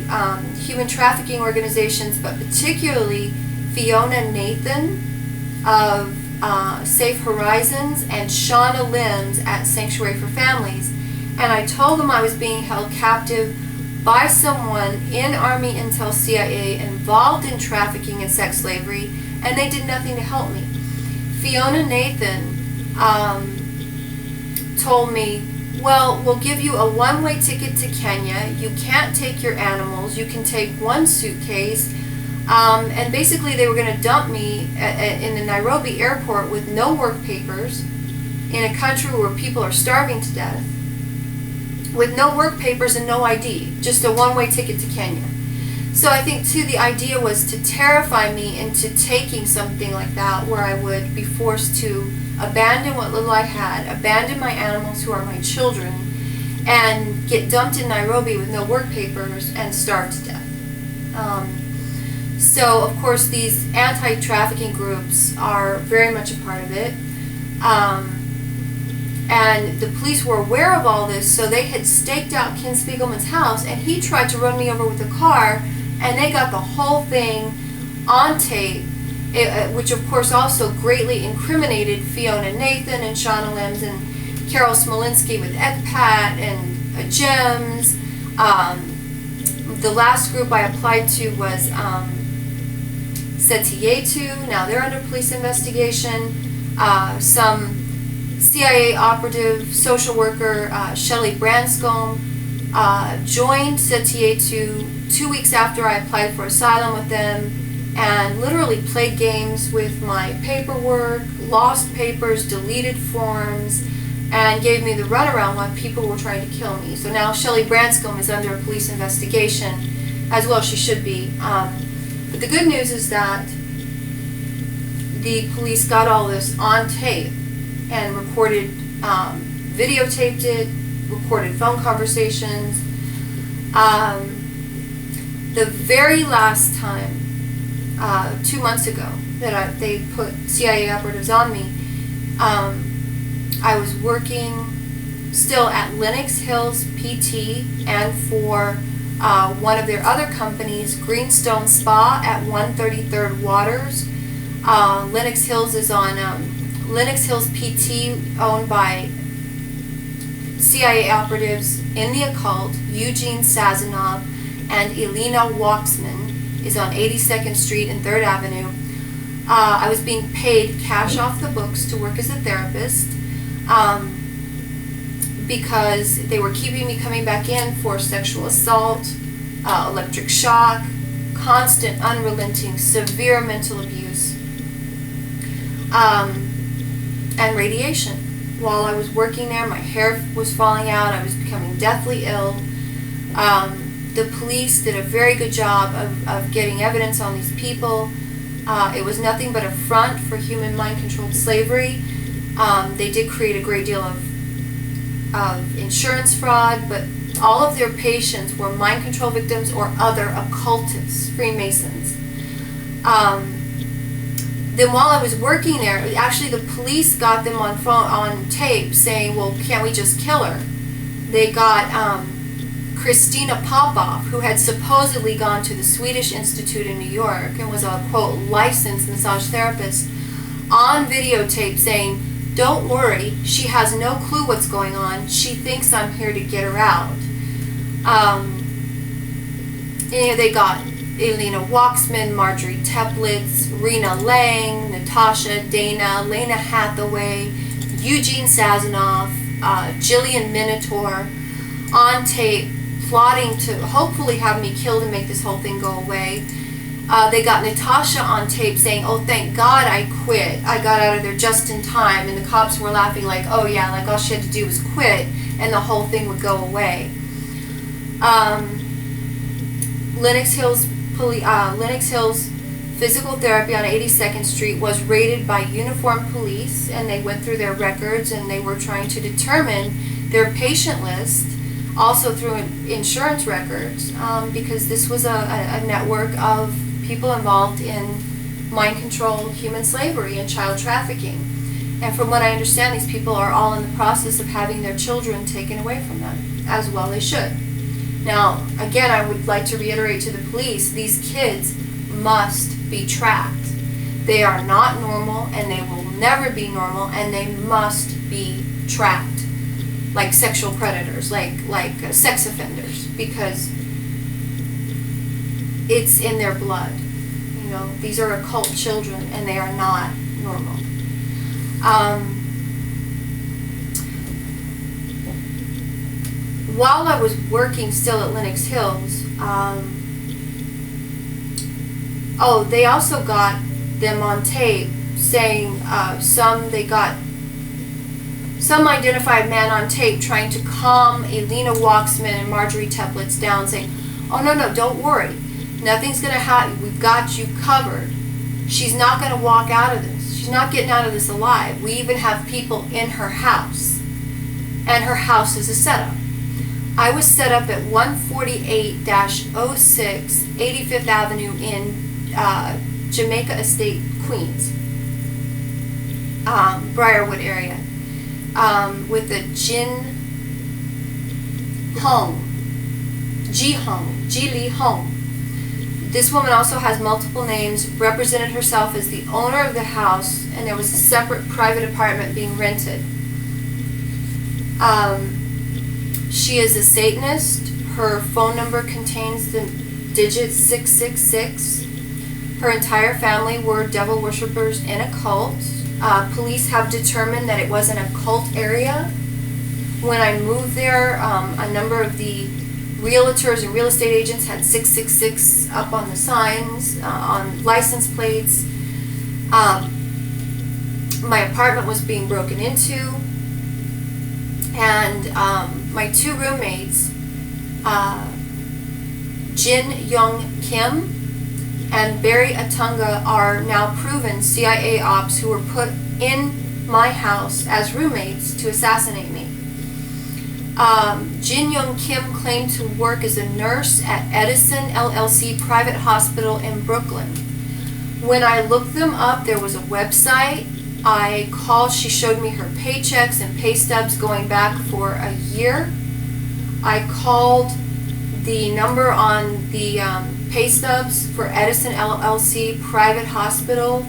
human trafficking organizations, but particularly Fiona Nathan of Safe Horizons and Shauna Limbs at Sanctuary for Families. And I told them I was being held captive by someone in Army Intel CIA involved in trafficking and sex slavery, and they did nothing to help me. Fiona Nathan told me, well, we'll give you a one-way ticket to Kenya. You can't take your animals. You can take one suitcase. And basically they were going to dump me in the Nairobi airport with no work papers in a country where people are starving to death, with no work papers and no ID, just a one-way ticket to Kenya. So I think, too, the idea was to terrify me into taking something like that, where I would be forced to abandon what little I had, abandon my animals who are my children, and get dumped in Nairobi with no work papers and starve to death. So, of course, these anti-trafficking groups are very much a part of it. And the police were aware of all this, so they had staked out Ken Spiegelman's house, and he tried to run me over with a car, and they got the whole thing on tape, which of course also greatly incriminated Fiona Nathan and Shauna Limbs and Carol Smolinski with ECPAT and GEMS. The last group I applied to was C.I.A. Now they're under police investigation. Some CIA operative, social worker, Shelley Branscombe, joined C.I.A. 2 weeks after I applied for asylum with them, and literally played games with my paperwork, lost papers, deleted forms, and gave me the runaround while people were trying to kill me. So now Shelley Branscombe is under a police investigation, as well she should be. But the good news is that the police got all this on tape and recorded, videotaped it, recorded phone conversations. The very last time, 2 months ago, that they put CIA operatives on me, I was working still at Lenox Hills PT and for one of their other companies, Greenstone Spa at 133rd Waters. Lenox Hills is on Lenox Hills PT, owned by CIA operatives in the occult, Eugene Sazonov and Elena Waxman, is on 82nd Street and 3rd Avenue. I was being paid cash off the books to work as a therapist because they were keeping me coming back in for sexual assault, electric shock, constant, unrelenting, severe mental abuse, and radiation. While I was working there, my hair was falling out, I was becoming deathly ill. The police did a very good job of getting evidence on these people. It was nothing but a front for human mind-controlled slavery. They did create a great deal of insurance fraud, but all of their patients were mind control victims or other occultists, Freemasons. Then while I was working there, actually the police got them on tape saying, well, can't we just kill her? They got Christina Popov, who had supposedly gone to the Swedish Institute in New York and was a, quote, licensed massage therapist, on videotape saying, don't worry, she has no clue what's going on. She thinks I'm here to get her out. They got Elena Waxman, Marjorie Teplitz, Rena Lang, Natasha, Dana, Lena Hathaway, Eugene Sazanoff, Jillian Minotaur on tape plotting to hopefully have me killed and make this whole thing go away. They got Natasha on tape saying, oh, thank God I quit. I got out of there just in time. And the cops were laughing like, oh yeah, like all she had to do was quit and the whole thing would go away. Lenox Hills Physical Therapy on 82nd Street was raided by uniformed police, and they went through their records and they were trying to determine their patient list, also through insurance records, because this was a network of people involved in mind control, human slavery, and child trafficking. And from what I understand, these people are all in the process of having their children taken away from them, as well they should. Now, again, I would like to reiterate to the police, these kids must be tracked. They are not normal, and they will never be normal, and they must be tracked like sexual predators, like sex offenders, because it's in their blood. You know, these are occult children, and they are not normal. While I was working still at Lenox Hills, they also got them on tape saying some identified man on tape trying to calm Elena Waxman and Marjorie Teplitz down, saying, oh no, don't worry, nothing's going to happen, we've got you covered, she's not going to walk out of this, she's not getting out of this alive, we even have people in her house, and her house is a setup. I was set up at 148-06 85th Avenue in Jamaica Estate, Queens, Briarwood area, with the Ji Lee Hong. This woman also has multiple names, represented herself as the owner of the house, and there was a separate private apartment being rented. She is a Satanist. Her phone number contains the digit 666. Her entire family were devil worshippers in a cult. Police have determined that it was an occult area. When I moved there, a number of the realtors and real estate agents had 666 up on the signs, on license plates. My apartment was being broken into, and my two roommates, Jin Young Kim and Barry Atunga, are now proven CIA ops who were put in my house as roommates to assassinate me. Jin Young Kim claimed to work as a nurse at Edison LLC private hospital in Brooklyn. When I looked them up, there was a website. I called, she showed me her paychecks and pay stubs going back for a year. I called the number on the pay stubs for Edison LLC private hospital.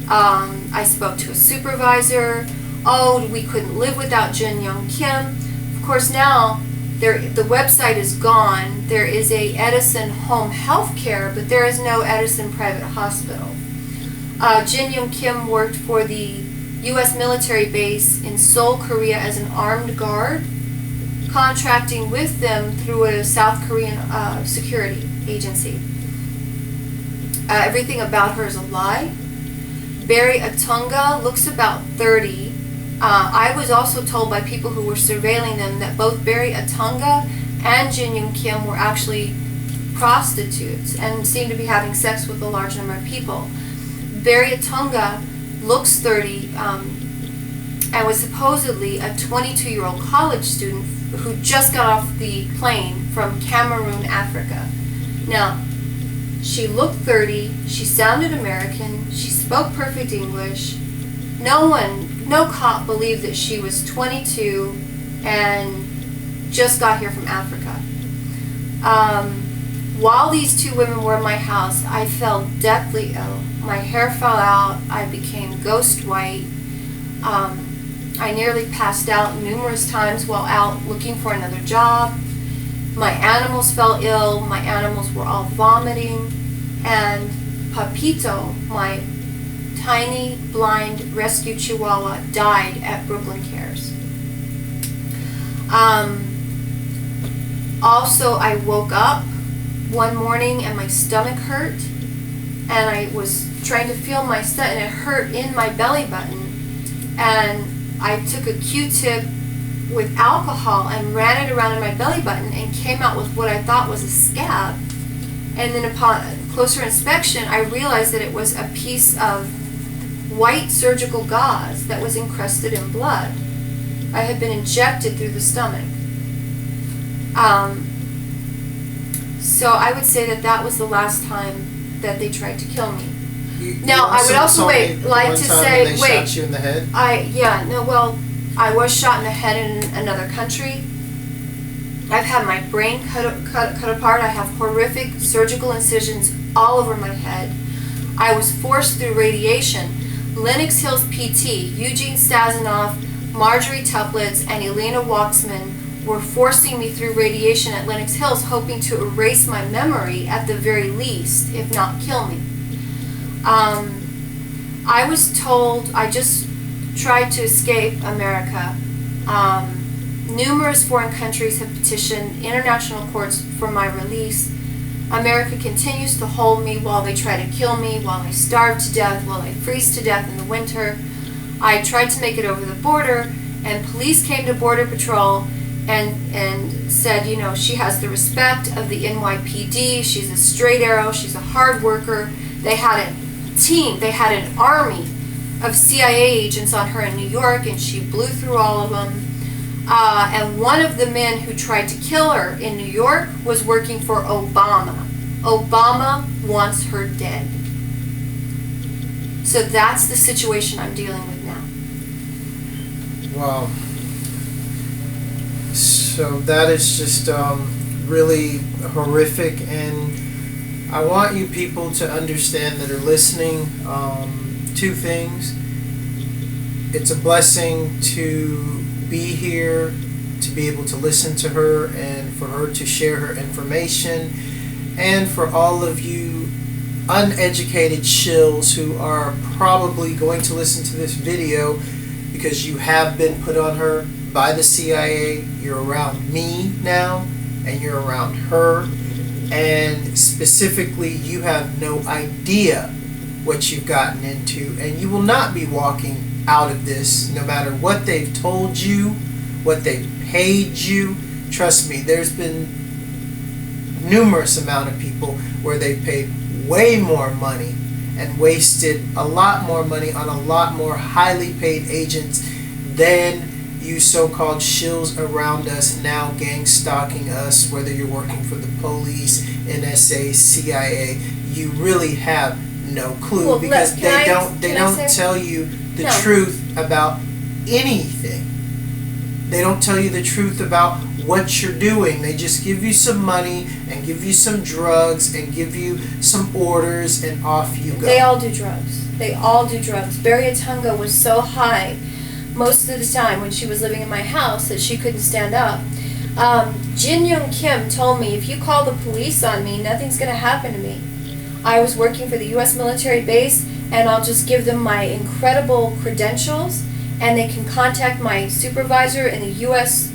I spoke to a supervisor. Oh, we couldn't live without Jin Young Kim. Of course, now the website is gone. There is a Edison Home Health Care, but there is no Edison private hospital. Jin Young Kim worked for the U.S. military base in Seoul, Korea as an armed guard, contracting with them through a South Korean security agency. Everything about her is a lie. Barry Atunga looks about 30. I was also told by people who were surveilling them that both Barry Atunga and Jin Young Kim were actually prostitutes and seemed to be having sex with a large number of people. Berriatunga looks 30, and was supposedly a 22-year-old college student who just got off the plane from Cameroon, Africa. Now, she looked 30, she sounded American, she spoke perfect English. No cop believed that she was 22 and just got here from Africa. While these two women were in my house, I fell deathly ill. My hair fell out, I became ghost white. I nearly passed out numerous times while out looking for another job. My animals fell ill, my animals were all vomiting, and Papito, my tiny, blind rescue chihuahua, died at Brooklyn Cares. Also, I woke up one morning and my stomach hurt, and I was trying to feel my stomach, and it hurt in my belly button, and I took a Q-tip with alcohol and ran it around in my belly button and came out with what I thought was a scab. And then upon closer inspection, I realized that it was a piece of white surgical gauze that was encrusted in blood. I had been injected through the stomach. So I would say that was the last time that they tried to kill me. Now, I would also like to say, they shot you in the head? I was shot in the head in another country. I've had my brain cut apart. I have horrific surgical incisions all over my head. I was forced through radiation. Lenox Hills PT, Eugene Sazanoff, Marjorie Tuplitz, and Elena Waxman were forcing me through radiation at Lenox Hills, hoping to erase my memory at the very least, if not kill me. I was told I just tried to escape America. Numerous foreign countries have petitioned international courts for my release. America continues to hold me while they try to kill me, while I starve to death, while I freeze to death in the winter. I tried to make it over the border, and police came to Border Patrol and said, you know, she has the respect of the NYPD, she's a straight arrow, she's a hard worker. They had a team, they had an army of CIA agents on her in New York, and she blew through all of them. And one of the men who tried to kill her in New York was working for Obama. Obama wants her dead. So that's the situation I'm dealing with now. Wow. So that is just really horrific, and I want you people to understand that are listening, two things. It's a blessing to be here, to be able to listen to her, and for her to share her information, and for all of you uneducated shills who are probably going to listen to this video because you have been put on her by the CIA. You're around me now, and you're around her, and specifically you have no idea what you've gotten into, and you will not be walking out of this no matter what they've told you, what they've paid you. Trust me, there's been numerous amount of people where they've paid way more money and wasted a lot more money on a lot more highly paid agents than you so-called shills around us now gang stalking us, whether you're working for the police, NSA, CIA. You really have no clue. Well, because they don't tell you the truth about anything. They don't tell you the truth about what you're doing. They just give you some money and give you some drugs and give you some orders, and off you go. They all do drugs. They all do drugs. Berriatunga was so high most of the time when she was living in my house that she couldn't stand up. Jin Young Kim told me, if you call the police on me, nothing's going to happen to me. I was working for the U.S. military base, and I'll just give them my incredible credentials, and they can contact my supervisor in the U.S.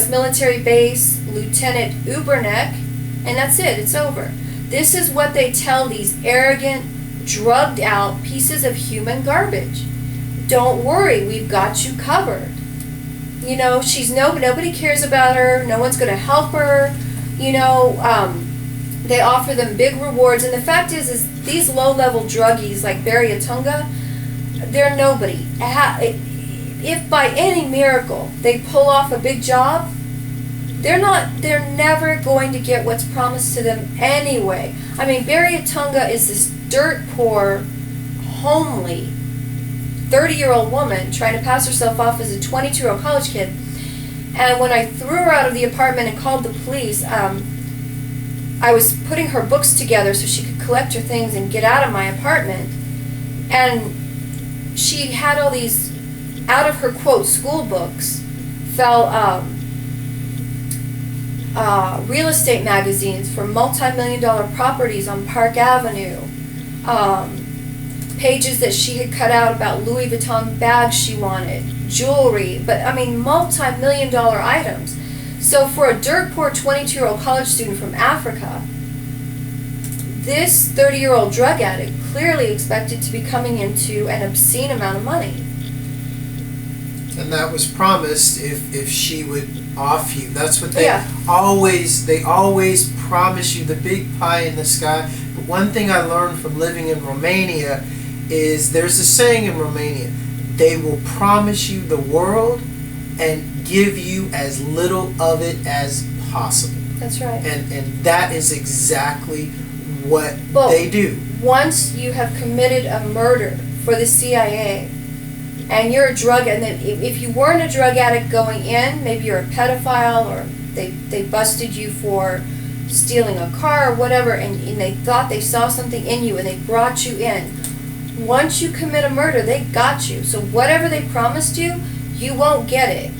military base, Lieutenant Uberneck, and that's it. It's over. This is what they tell these arrogant, drugged out pieces of human garbage. Don't worry, we've got you covered. You know, nobody cares about her. No one's going to help her. You know, They offer them big rewards, and the fact is these low-level druggies like Barry Atunga, they're nobody. If by any miracle they pull off a big job, they're never going to get what's promised to them anyway. I mean, Barry Atunga is this dirt poor, homely 30-year-old woman trying to pass herself off as a 22-year-old college kid. And when I threw her out of the apartment and called the police, I was putting her books together so she could collect her things and get out of my apartment. And she had all these, out of her, quote, school books, fell real estate magazines for multi-million-dollar properties on Park Avenue, pages that she had cut out about Louis Vuitton bags she wanted, jewelry, but I mean multi-million-dollar items. So for a dirt poor 22-year-old college student from Africa, this 30-year-old drug addict clearly expected to be coming into an obscene amount of money. And that was promised if she would off you. That's what they always promise you, the big pie in the sky. But one thing I learned from living in Romania is there's a saying in Romania, they will promise you the world and give you as little of it as possible. That's right. And that is exactly what they do. Once you have committed a murder for the CIA, and you're a drug, and then if you weren't a drug addict going in, maybe you're a pedophile, or they busted you for stealing a car or whatever, and they thought they saw something in you and they brought you in. Once you commit a murder, they got you. So whatever they promised you, you won't get it.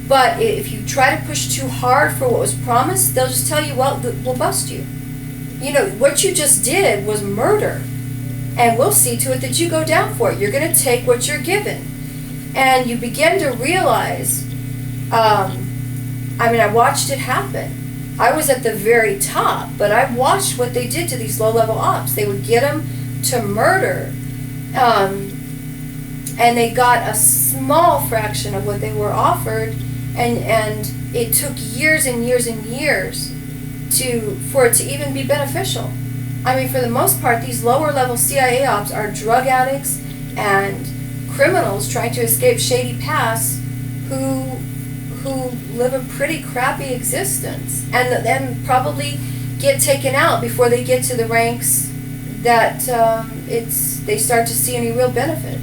But if you try to push too hard for what was promised, they'll just tell you, well, we'll bust you. You know, what you just did was murder. And we'll see to it that you go down for it. You're going to take what you're given. And you begin to realize, I watched it happen. I was at the very top, but I watched what they did to these low-level ops. They would get them to murder, and they got a small fraction of what they were offered, and it took years and years and years for it to even be beneficial. I mean, for the most part, these lower-level CIA ops are drug addicts and criminals trying to escape shady pasts who live a pretty crappy existence, and then probably get taken out before they get to the ranks that they start to see any real benefit.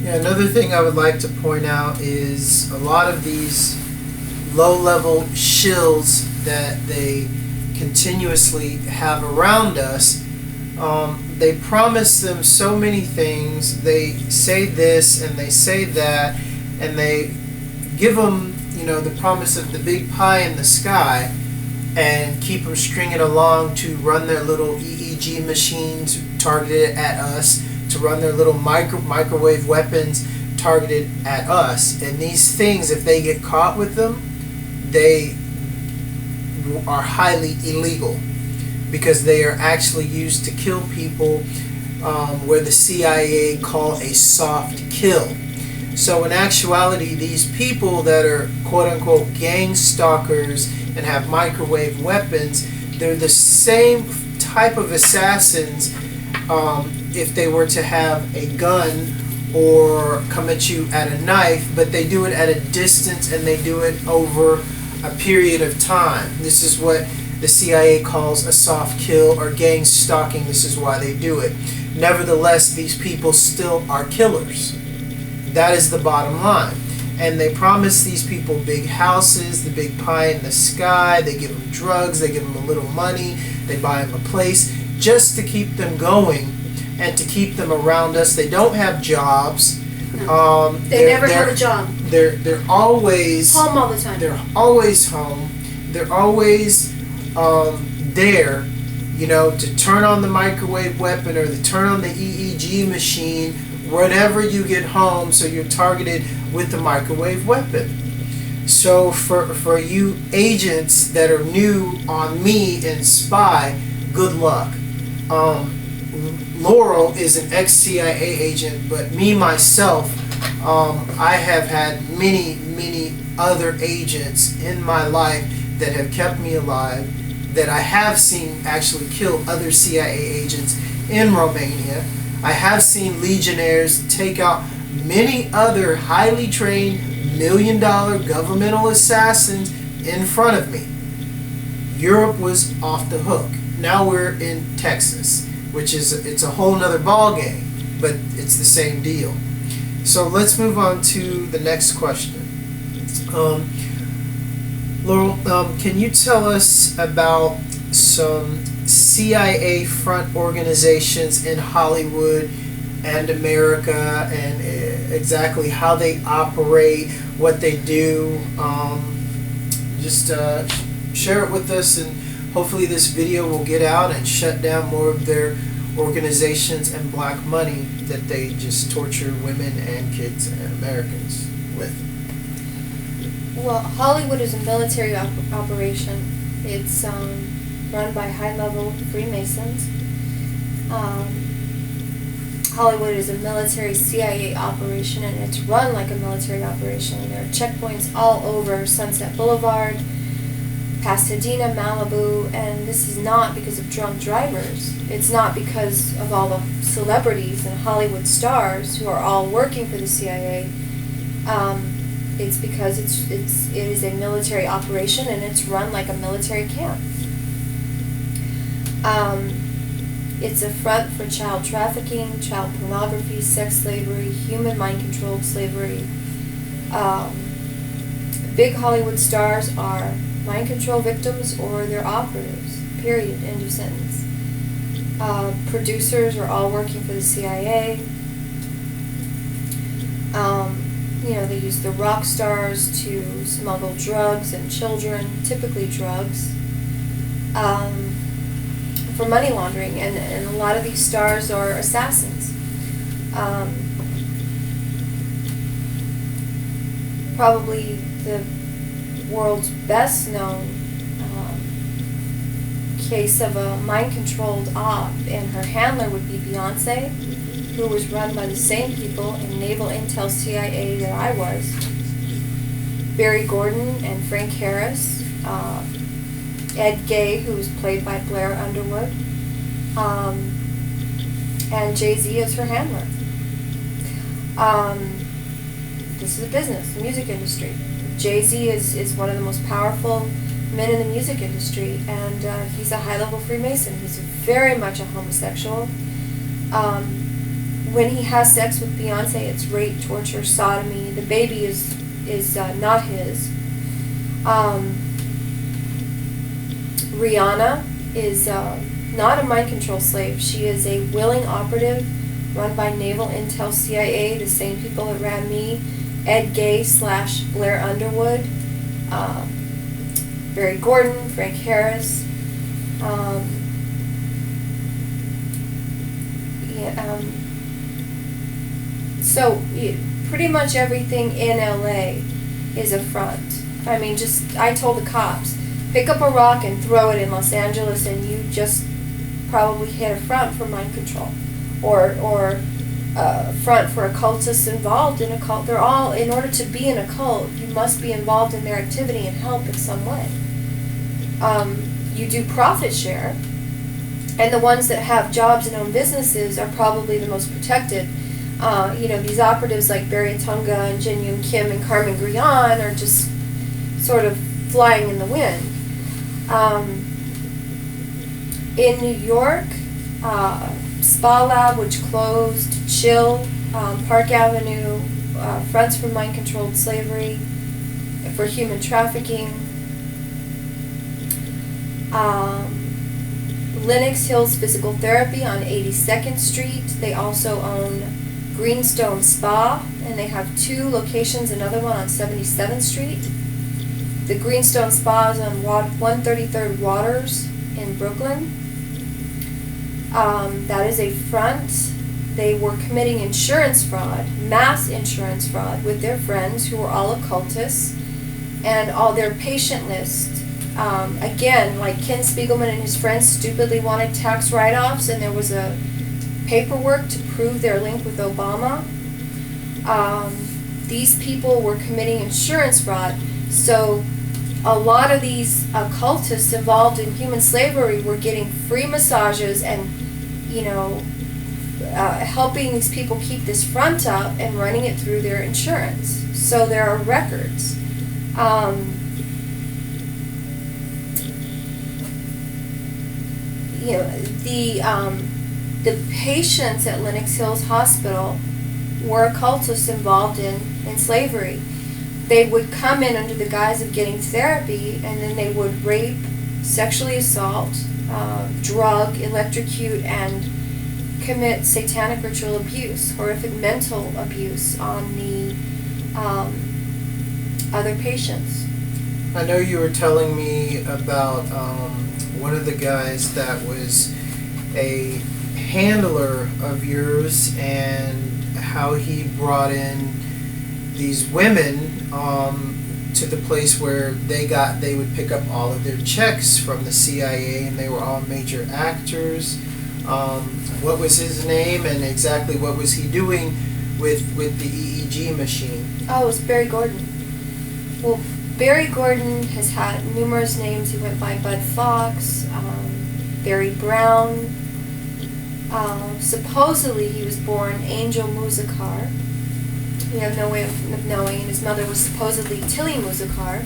Yeah, another thing I would like to point out is a lot of these low-level shills that they continuously have around us, they promise them so many things. They say this and they say that, and they give them, the promise of the big pie in the sky, and keep them stringing along to run their little EEG machines targeted at us, to run their little microwave weapons targeted at us. And these things, if they get caught with them, they are highly illegal, because they are actually used to kill people, where the CIA call a soft kill. So in actuality, these people that are quote-unquote gang stalkers and have microwave weapons, they're the same type of assassins if they were to have a gun or come at you at a knife, but they do it at a distance and they do it over a period of time. This is what the CIA calls a soft kill or gang stalking. This is why they do it. Nevertheless, these people still are killers. That is the bottom line. And they promise these people big houses, the big pie in the sky. They give them drugs, they give them a little money, they buy them a place just to keep them going and to keep them around us. They don't have jobs. No. They never have a job. They're always home all the time. They're always home. They're always there, to turn on the microwave weapon or to turn on the EEG machine whenever you get home, so you're targeted with the microwave weapon. So for you agents that are new on me and spy, good luck. Laurel is an ex-CIA agent, but me myself, I have had many other agents in my life that have kept me alive, that I have seen actually kill other CIA agents in Romania. I have seen legionnaires take out many other highly trained million-dollar governmental assassins in front of me. Europe was off the hook. Now we're in Texas, which is it's a whole nother ball game, but it's the same deal. So let's move on to the next question. Laurel, can you tell us about some CIA front organizations in Hollywood and America, and exactly how they operate, what they do? Just share it with us, and hopefully this video will get out and shut down more of their organizations and black money that they just torture women and kids and Americans with. Well, Hollywood is a military operation. It's run by high-level Freemasons. Hollywood is a military CIA operation, and it's run like a military operation. There are checkpoints all over Sunset Boulevard, Pasadena, Malibu, and this is not because of drunk drivers. It's not because of all the celebrities and Hollywood stars who are all working for the CIA. It's because it is a military operation, and it's run like a military camp. It's a front for child trafficking, child pornography, sex slavery, human mind-controlled slavery. Big Hollywood stars are mind control victims or they're operatives, period, end of sentence. Producers are all working for the CIA. They use the rock stars to smuggle drugs and children, typically drugs, for money laundering, and a lot of these stars are assassins. Probably the world's best known case of a mind-controlled op, and her handler would be Beyonce, who was run by the same people in Naval Intel CIA that I was. Barry Gordon and Frank Harris, Ed Gay, who was played by Blair Underwood, and Jay-Z is her handler. This is a business, the music industry. Jay-Z is one of the most powerful men in the music industry, and he's a high-level Freemason. He's very much a homosexual. When he has sex with Beyonce, it's rape, torture, sodomy. The baby is not his. Rihanna is not a mind control slave. She is a willing operative run by Naval Intel CIA, the same people that ran me, Ed Gay / Blair Underwood, Barry Gordon, Frank Harris. So pretty much everything in LA is a front. I mean, I told the cops, pick up a rock and throw it in Los Angeles, and you just probably hit a front for mind control, or a front for occultists involved in a cult. They're all, in order to be in a cult, you must be involved in their activity and help in some way. You do profit share, and the ones that have jobs and own businesses are probably the most protected. These operatives like Barry Tunga and Jin Yoon Kim and Carmen Grion are just sort of flying in the wind. In New York, Spa Lab, which closed, Chill, Park Avenue, Fronts for Mind-Controlled Slavery, for human trafficking. Lenox Hills Physical Therapy on 82nd Street. They also own Greenstone Spa, and they have 2 locations, another one on 77th Street. The Greenstone Spa is on 133rd Waters in Brooklyn. That is a front. They were committing insurance fraud, mass insurance fraud, with their friends who were all occultists, and all their patient list. Again, like Ken Spiegelman and his friends stupidly wanted tax write-offs, and there was a paperwork to prove their link with Obama. These people were committing insurance fraud, so a lot of these occultists involved in human slavery were getting free massages and, you know, helping these people keep this front up and running it through their insurance. So there are records. You know, the patients at Lenox Hills Hospital were occultists involved in slavery. They would come in under the guise of getting therapy, and then they would rape, sexually assault, drug, electrocute, and commit satanic ritual abuse, horrific mental abuse on the other patients. I know you were telling me about one of the guys that was a handler of yours and how he brought in these women to the place where they would pick up all of their checks from the CIA, and they were all major actors. What was his name, and exactly what was he doing with the EEG machine? Oh, it was Barry Gordon. Well, Barry Gordon has had numerous names. He went by Bud Fox, Barry Brown. Supposedly he was born Angel Musakar. We have no way of knowing. His mother was supposedly Tilly Musakar.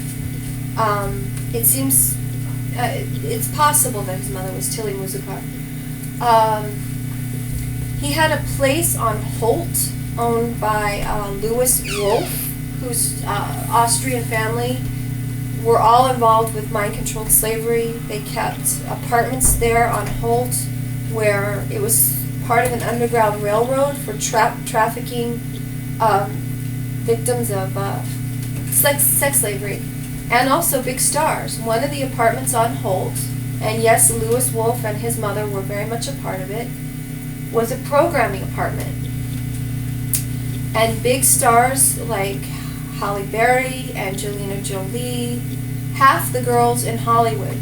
It seems it's possible that his mother was Tilly Musakar. He had a place on Holt owned by Louis Wolf, whose Austrian family were all involved with mind-controlled slavery. They kept apartments there on Holt, where it was part of an underground railroad for trafficking victims of sex slavery, and also big stars. One of the apartments on Holt, and yes, Louis Wolf and his mother were very much a part of it, was a programming apartment. And big stars like Halle Berry, Angelina Jolie, half the girls in Hollywood,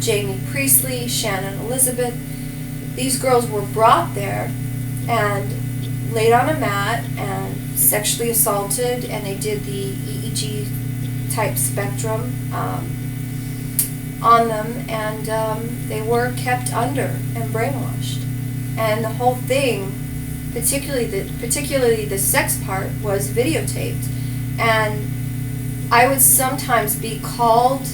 Jamie Priestley, Shannon Elizabeth, these girls were brought there and laid on a mat and sexually assaulted, and they did the EEG type spectrum on them, and they were kept under and brainwashed. And the whole thing, particularly the sex part, was videotaped. And I would sometimes be called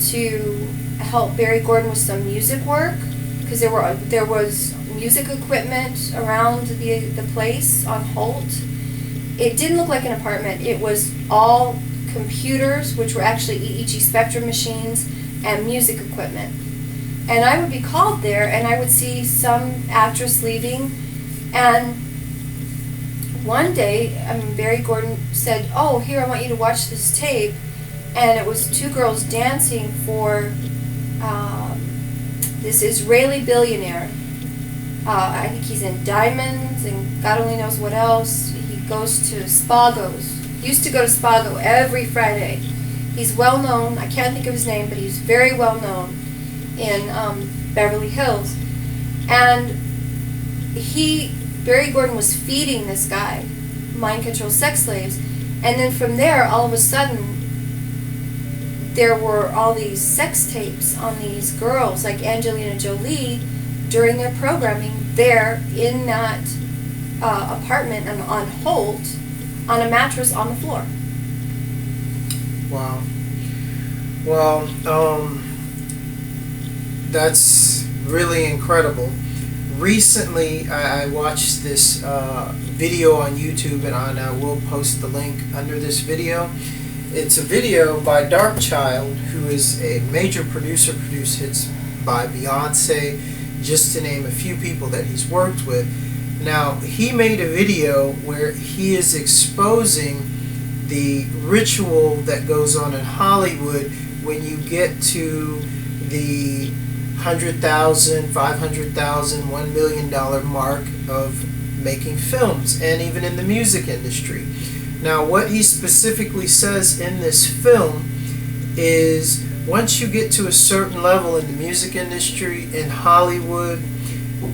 to help Barry Gordon with some music work, because there was music equipment around the place on Holt. It didn't look like an apartment. It was all computers, which were actually EEG spectrum machines, and music equipment. And I would be called there, and I would see some actress leaving, and one day, Barry Gordon said, "Oh, here, I want you to watch this tape," and it was two girls dancing for this Israeli billionaire. I think he's in diamonds and God only knows what else. He goes to Spago's. He used to go to Spago every Friday. He's well known. I can't think of his name, but he's very well known in Beverly Hills. And Barry Gordon was feeding this guy mind-controlled sex slaves. And then from there, all of a sudden, there were all these sex tapes on these girls, like Angelina Jolie, during their programming there in that apartment and on Holt, on a mattress on the floor. Wow. Well, that's really incredible. Recently, I watched this video on YouTube, and I will post the link under this video. It's a video by Darkchild, who is a major producer, produced hits by Beyonce, just to name a few people that he's worked with. Now, he made a video where he is exposing the ritual that goes on in Hollywood when you get to the $100,000, $500,000, $1 million mark of making films, and even in the music industry. Now, what he specifically says in this film is once you get to a certain level in the music industry in Hollywood,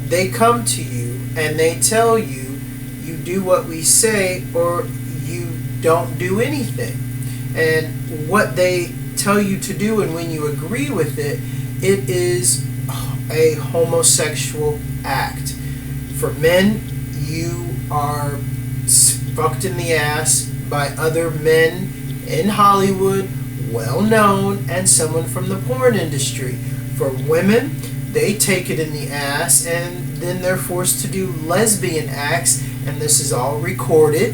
they come to you and they tell you, you do what we say or you don't do anything. And what they tell you to do, and when you agree with it, it is a homosexual act. For men, you are fucked in the ass by other men in Hollywood, well known, and someone from the porn industry. For women, they take it in the ass and then they're forced to do lesbian acts, and this is all recorded.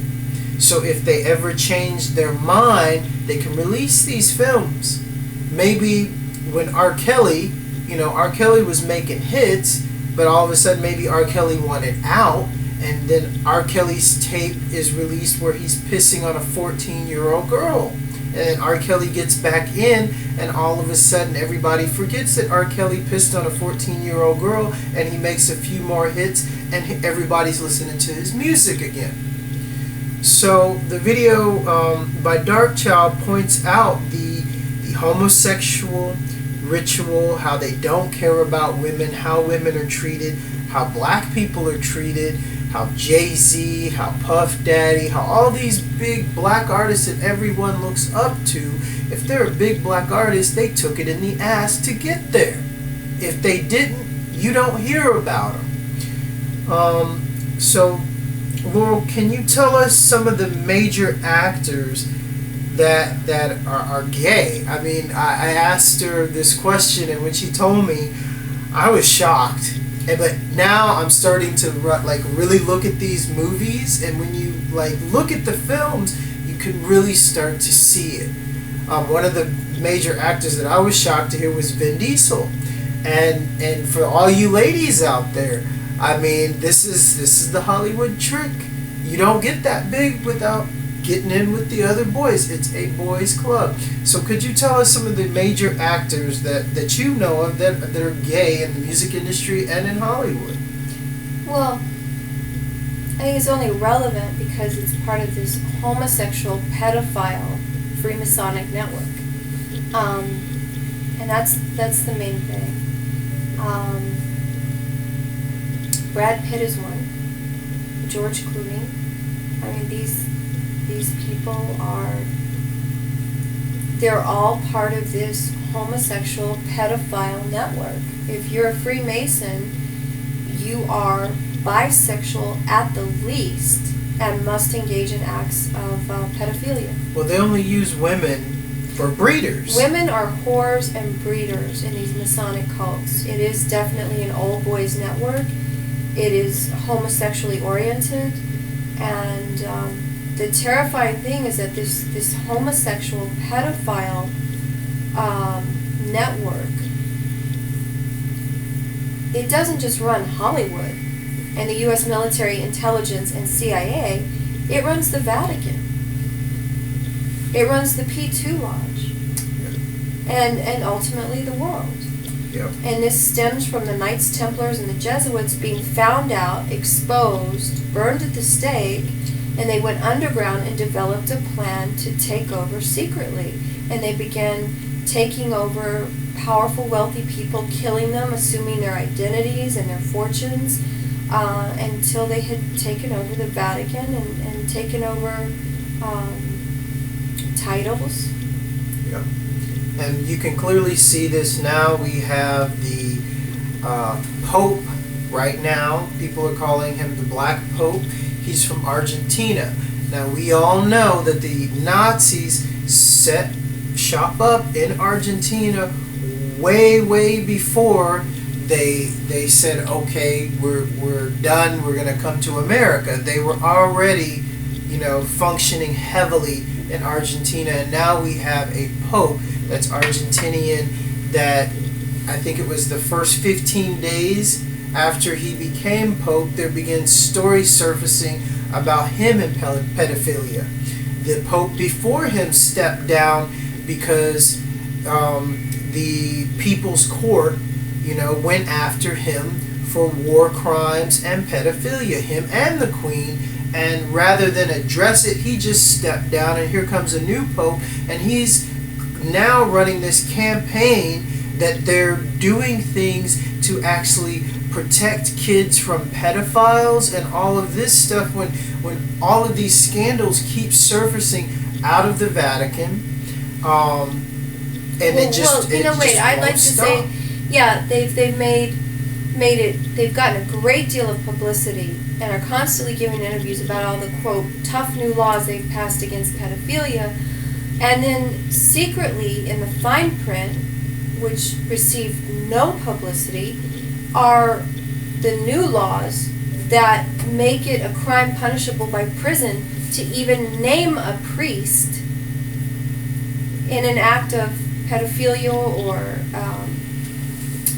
So if they ever change their mind, they can release these films. Maybe when R. Kelly was making hits, but all of a sudden maybe R. Kelly wanted out, and then R. Kelly's tape is released where he's pissing on a 14-year-old girl. And then R. Kelly gets back in, and all of a sudden everybody forgets that R. Kelly pissed on a 14-year-old girl, and he makes a few more hits, and everybody's listening to his music again. So the video by Dark Child points out the homosexual ritual, how they don't care about women, how women are treated, how black people are treated, how Jay-Z, how Puff Daddy, how all these big black artists that everyone looks up to, if they're a big black artist, they took it in the ass to get there. If they didn't, you don't hear about them. So, Laurel, can you tell us some of the major actors that are gay? I mean, I asked her this question, and when she told me, I was shocked. But now I'm starting to really look at these movies, and when you look at the films, you can really start to see it. One of the major actors that I was shocked to hear was Vin Diesel, and for all you ladies out there, I mean, this is the Hollywood trick. You don't get that big without getting in with the other boys. It's a boys' club. So could you tell us some of the major actors that you know of that are gay in the music industry and in Hollywood? Well, I think it's only relevant because it's part of this homosexual pedophile Freemasonic network. And that's the main thing. Brad Pitt is one. George Clooney. I mean, these people they're all part of this homosexual pedophile network. If you're a Freemason, you are bisexual at the least and must engage in acts of pedophilia. Well, they only use women for breeders. Women are whores and breeders in these Masonic cults. It is definitely an old boys network. It is homosexually oriented, and the terrifying thing is that this homosexual pedophile network, it doesn't just run Hollywood and the U.S. military intelligence and CIA, it runs the Vatican. It runs the P2 Lodge. And ultimately the world. Yep. And this stems from the Knights Templars and the Jesuits being found out, exposed, burned at the stake, and they went underground and developed a plan to take over secretly. And they began taking over powerful, wealthy people, killing them, assuming their identities and their fortunes, until they had taken over the Vatican and taken over titles. Yep. And you can clearly see this now. We have the Pope right now. People are calling him the Black Pope. He's from Argentina. Now, we all know that the Nazis set shop up in Argentina way before they said, okay, we're done, we're going to come to America. They were already, functioning heavily in Argentina, and now we have a Pope that's Argentinian that I think it was the first 15 days after he became Pope, there began stories surfacing about him and pedophilia. The Pope before him stepped down because the People's Court, went after him for war crimes and pedophilia, him and the Queen. And rather than address it, he just stepped down, and here comes a new Pope, and he's now running this campaign that they're doing things to actually protect kids from pedophiles and all of this stuff. When all of these scandals keep surfacing out of the Vatican, and well, it just well, you know, wait. I'd like to say, yeah, they've made it. They've gotten a great deal of publicity and are constantly giving interviews about all the quote tough new laws they've passed against pedophilia, and then secretly in the fine print, which received no publicity, are the new laws that make it a crime punishable by prison to even name a priest in an act of pedophilia or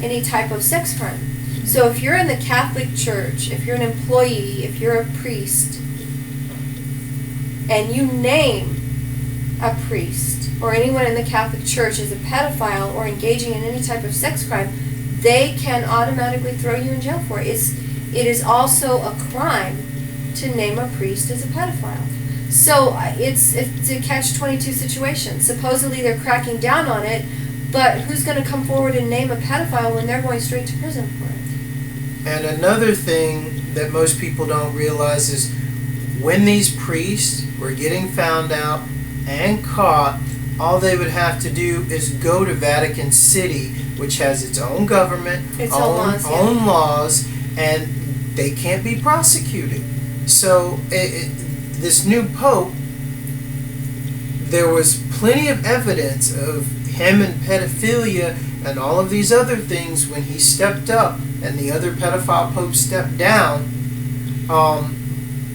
any type of sex crime. So if you're in the Catholic Church, if you're an employee, if you're a priest, and you name a priest or anyone in the Catholic Church as a pedophile or engaging in any type of sex crime, they can automatically throw you in jail for it. It is also a crime to name a priest as a pedophile. So it's a catch-22 situation. Supposedly they're cracking down on it, but who's going to come forward and name a pedophile when they're going straight to prison for it? And another thing that most people don't realize is when these priests were getting found out and caught, all they would have to do is go to Vatican City, which has its own government, Its own laws, and they can't be prosecuted. So this new pope, there was plenty of evidence of him and pedophilia and all of these other things when he stepped up and the other pedophile popes stepped down,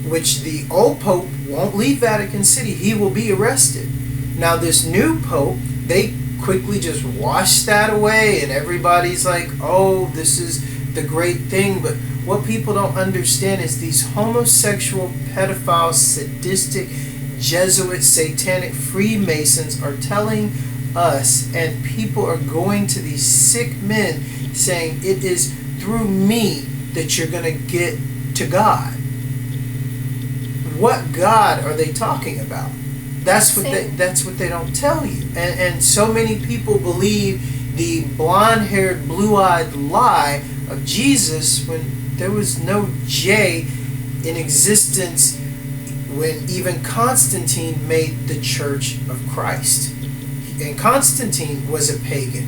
which the old pope won't leave Vatican City. He will be arrested. Now this new pope, they quickly just wash that away and everybody's like, oh, this is the great thing. But what people don't understand is these homosexual, pedophile, sadistic, Jesuit, satanic Freemasons are telling us, and people are going to these sick men saying, it is through me that you're going to get to God. What God are they talking about? That's what they don't tell you. And so many people believe the blonde-haired, blue-eyed lie of Jesus when there was no J in existence when even Constantine made the Church of Christ. And Constantine was a pagan.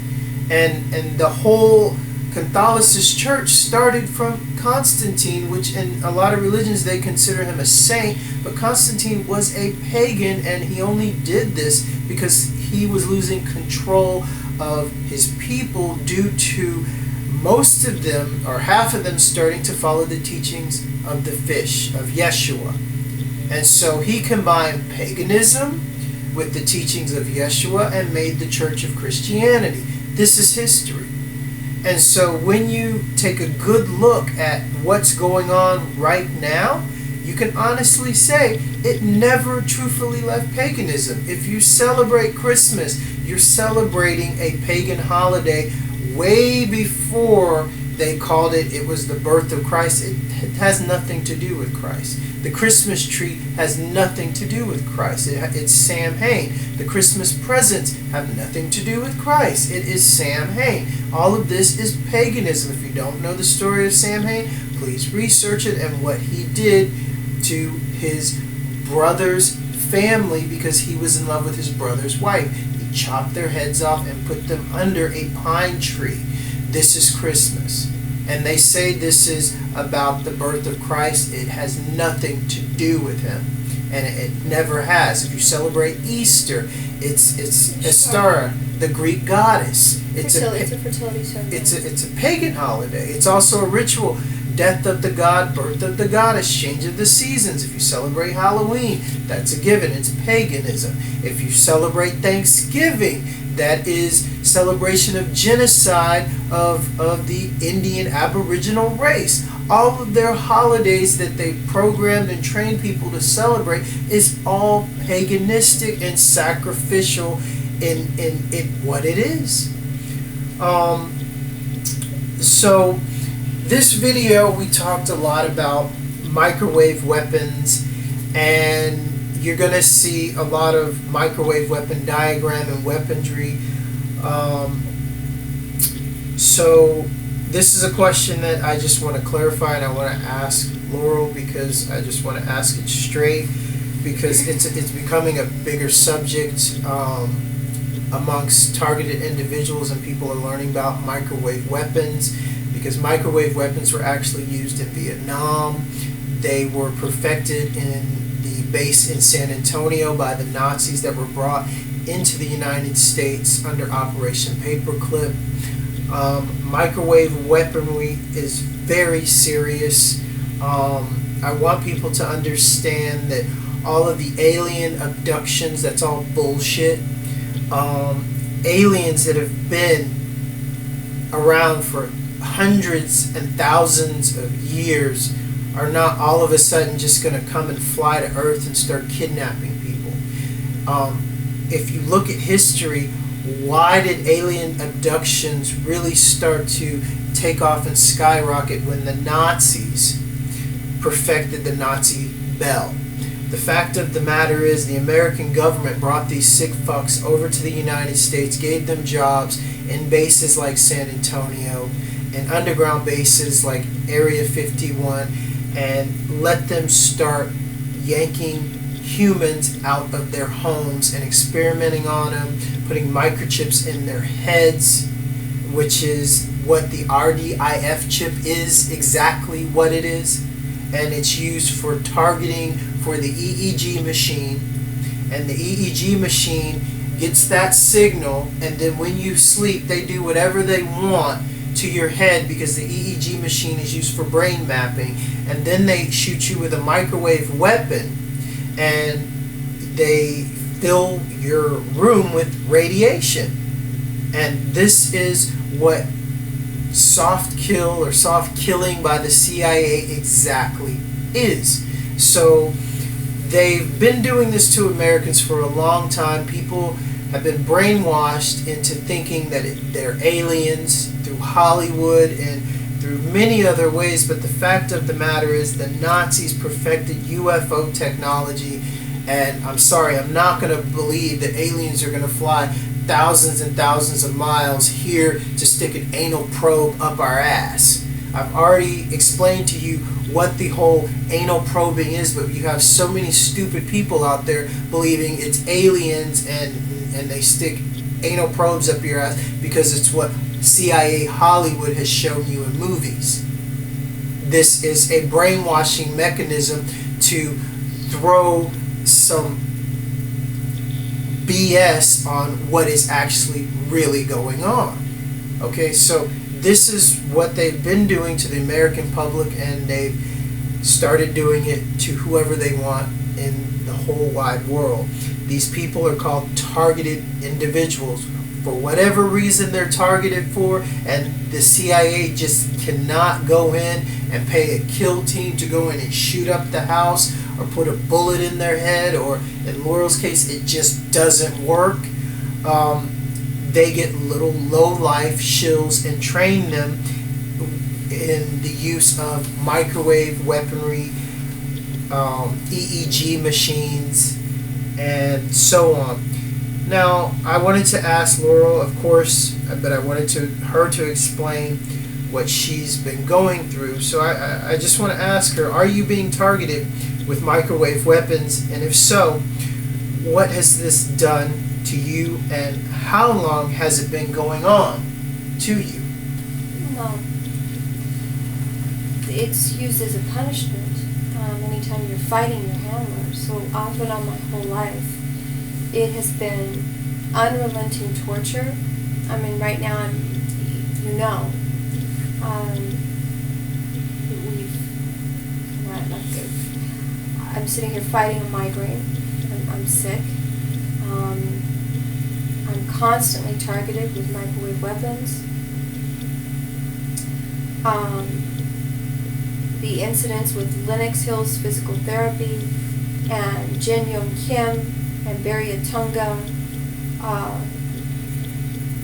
And the whole Catholicist church started from Constantine, which in a lot of religions they consider him a saint, but Constantine was a pagan, and he only did this because he was losing control of his people due to most of them, or half of them, starting to follow the teachings of the fish, of Yeshua. And so he combined paganism with the teachings of Yeshua and made the Church of Christianity. This is history. And so when you take a good look at what's going on right now, you can honestly say it never truthfully left paganism. If you celebrate Christmas, you're celebrating a pagan holiday way before they called it was the birth of Christ. It has nothing to do with Christ. The Christmas tree has nothing to do with Christ. It's Samhain. The Christmas presents have nothing to do with Christ. It is Samhain. All of this is paganism. If you don't know the story of Samhain, please research it and what he did to his brother's family because he was in love with his brother's wife. He chopped their heads off and put them under a pine tree. This is Christmas. And they say this is about the birth of Christ. It has nothing to do with him. And it never has. If you celebrate Easter, it's Esther, the Greek goddess. It's a fertility ceremony. It's a pagan holiday. It's also a ritual. Death of the god, birth of the goddess, change of the seasons. If you celebrate Halloween, that's a given. It's paganism. If you celebrate Thanksgiving, that is celebration of genocide of the Indian Aboriginal race. All of their holidays that they programmed and trained people to celebrate is all paganistic and sacrificial in what it is. So this video we talked a lot about microwave weapons, and you're going to see a lot of microwave weapon diagram and weaponry. So this is a question that I just want to clarify, and I want to ask Laurel because I just want to ask it straight because it's becoming a bigger subject amongst targeted individuals, and people are learning about microwave weapons, because microwave weapons were actually used in Vietnam. They were perfected in the base in San Antonio by the Nazis that were brought into the United States under Operation Paperclip. Microwave weaponry is very serious. I want people to understand that all of the alien abductions, that's all bullshit. Aliens that have been around for hundreds and thousands of years are not all of a sudden just going to come and fly to Earth and start kidnapping people. If you look at history, why did alien abductions really start to take off and skyrocket when the Nazis perfected the Nazi bell? The fact of the matter is, the American government brought these sick fucks over to the United States, gave them jobs in bases like San Antonio, and underground bases like Area 51, and let them start yanking humans out of their homes and experimenting on them, putting microchips in their heads, which is what the RDIF chip is, exactly what it is. And it's used for targeting for the EEG machine, and the EEG machine gets that signal, and then when you sleep they do whatever they want to your head, because the EEG machine is used for brain mapping, and then they shoot you with a microwave weapon and they fill your room with radiation. And this is what soft kill or soft killing by the CIA exactly is. So they've been doing this to Americans for a long time. People have been brainwashed into thinking that they're aliens through Hollywood and through many other ways, but the fact of the matter is the Nazis perfected UFO technology, and I'm sorry, I'm not going to believe that aliens are going to fly thousands and thousands of miles here to stick an anal probe up our ass. I've already explained to you what the whole anal probing is, but you have so many stupid people out there believing it's aliens, and they stick anal probes up your ass because it's what CIA Hollywood has shown you in movies. This is a brainwashing mechanism to throw some BS on what is actually really going on. Okay, so this is what they've been doing to the American public, and they've started doing it to whoever they want in the whole wide world. These people are called targeted individuals. For whatever reason they're targeted for, and the CIA just cannot go in and pay a kill team to go in and shoot up the house or put a bullet in their head, or in Laurel's case it just doesn't work. They get little low-life shills and train them in the use of microwave weaponry, EEG machines, and so on. Now, I wanted to ask Laurel, of course, but I wanted her to explain what she's been going through. So I just want to ask her, are you being targeted with microwave weapons? And if so, what has this done to you, and how long has it been going on to you? Well, it's used as a punishment anytime you're fighting your handler. So off and on my whole life, it has been unrelenting torture. I mean, right now I'm sitting here fighting a migraine. I'm sick. I'm constantly targeted with microwave weapons. The incidents with Lennox Hill's physical therapy and Jin Yong Kim and Barry Atunga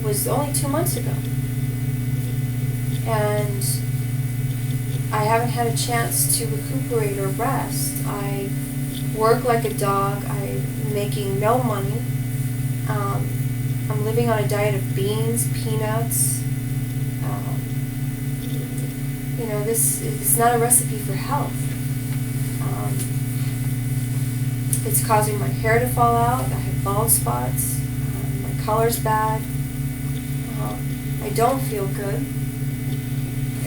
was only 2 months ago. And I haven't had a chance to recuperate or rest. I work like a dog. I'm making no money. I'm living on a diet of beans, peanuts. This is not a recipe for health. It's causing my hair to fall out. I have bald spots. My color's bad. I don't feel good.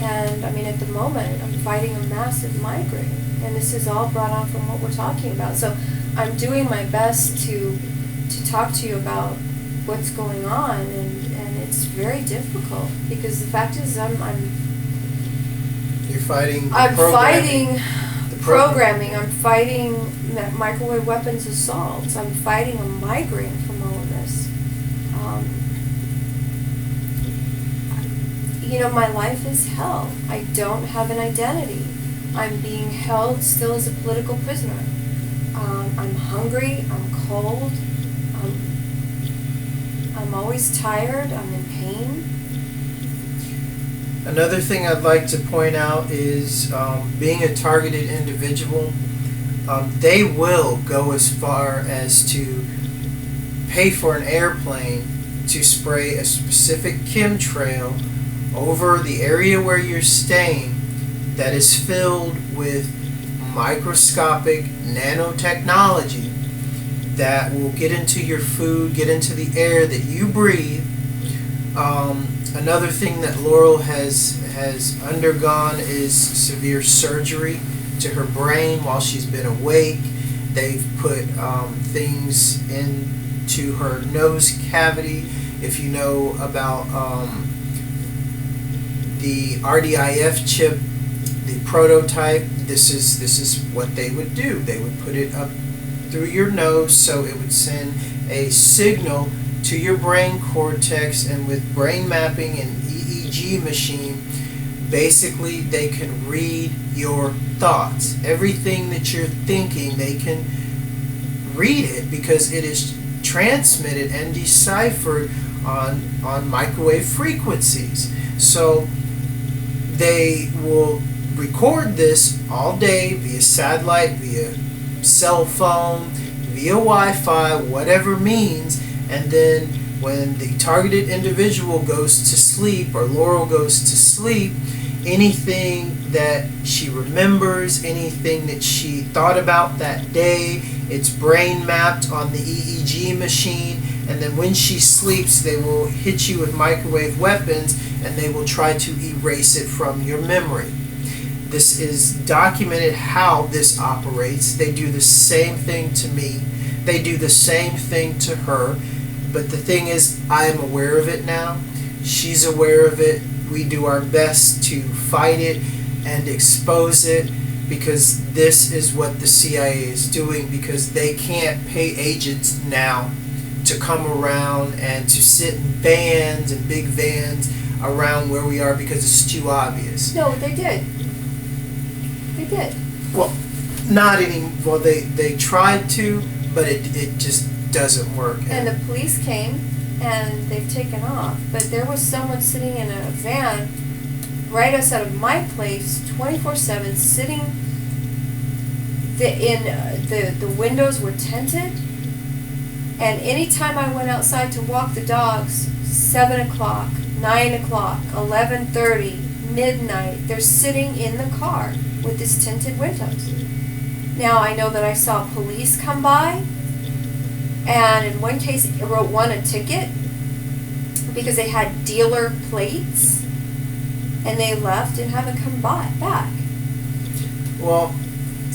And I mean, at the moment, I'm fighting a massive migraine. And this is all brought on from what we're talking about. So I'm doing my best to talk to you about what's going on, and it's very difficult because the fact is You're fighting the I'm programming. fighting the programming. I'm fighting microwave weapons assaults. I'm fighting a migraine from all of this. You know, my life is hell. I don't have an identity. I'm being held still as a political prisoner. I'm hungry. I'm cold. I'm always tired. I'm in pain. Another thing I'd like to point out is being a targeted individual, they will go as far as to pay for an airplane to spray a specific chemtrail over the area where you're staying that is filled with microscopic nanotechnology that will get into your food, get into the air that you breathe. Another thing that Laurel has undergone is severe surgery to her brain while she's been awake. They've put things into her nose cavity. If you know about the RDIF chip, the prototype, this is what they would do. They would put it up through your nose so it would send a signal to your brain cortex, and with brain mapping and EEG machine, basically they can read your thoughts. Everything that you're thinking, they can read it because it is transmitted and deciphered on microwave frequencies. So they will record this all day via satellite, via cell phone, via Wi-Fi, whatever means, and then when the targeted individual goes to sleep, or Laurel goes to sleep, anything that she remembers, anything that she thought about that day, it's brain mapped on the EEG machine, and then when she sleeps, they will hit you with microwave weapons and they will try to erase it from your memory. This is documented how this operates. They do the same thing to me. They do the same thing to her. But the thing is, I am aware of it now. She's aware of it. We do our best to fight it and expose it, because this is what the CIA is doing, because they can't pay agents now to come around and to sit in vans and big vans around where we are because it's too obvious. No, they did. They did. Well, not anymore. Well, they tried to, but it just doesn't work. And the police came and they've taken off. But there was someone sitting in a van right outside of my place 24/7, sitting. The windows were tinted, and anytime I went outside to walk the dogs, 7 o'clock, 9 o'clock, 11:30, midnight, they're sitting in the car with these tinted windows. Now I know that I saw police come by, and in one case I wrote one a ticket because they had dealer plates, and they left and haven't come back. Well,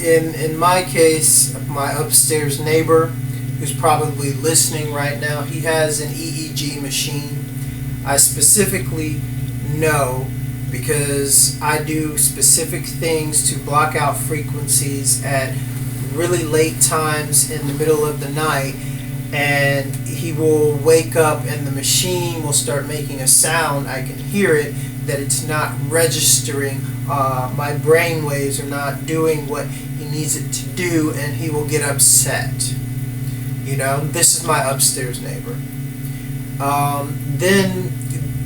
in my case, my upstairs neighbor, who's probably listening right now, he has an EEG machine. I specifically know, because I do specific things to block out frequencies at really late times in the middle of the night, and he will wake up and the machine will start making a sound. I can hear it, that it's not registering. My brain waves are not doing what he needs it to do, and he will get upset. You know, this is my upstairs neighbor. Then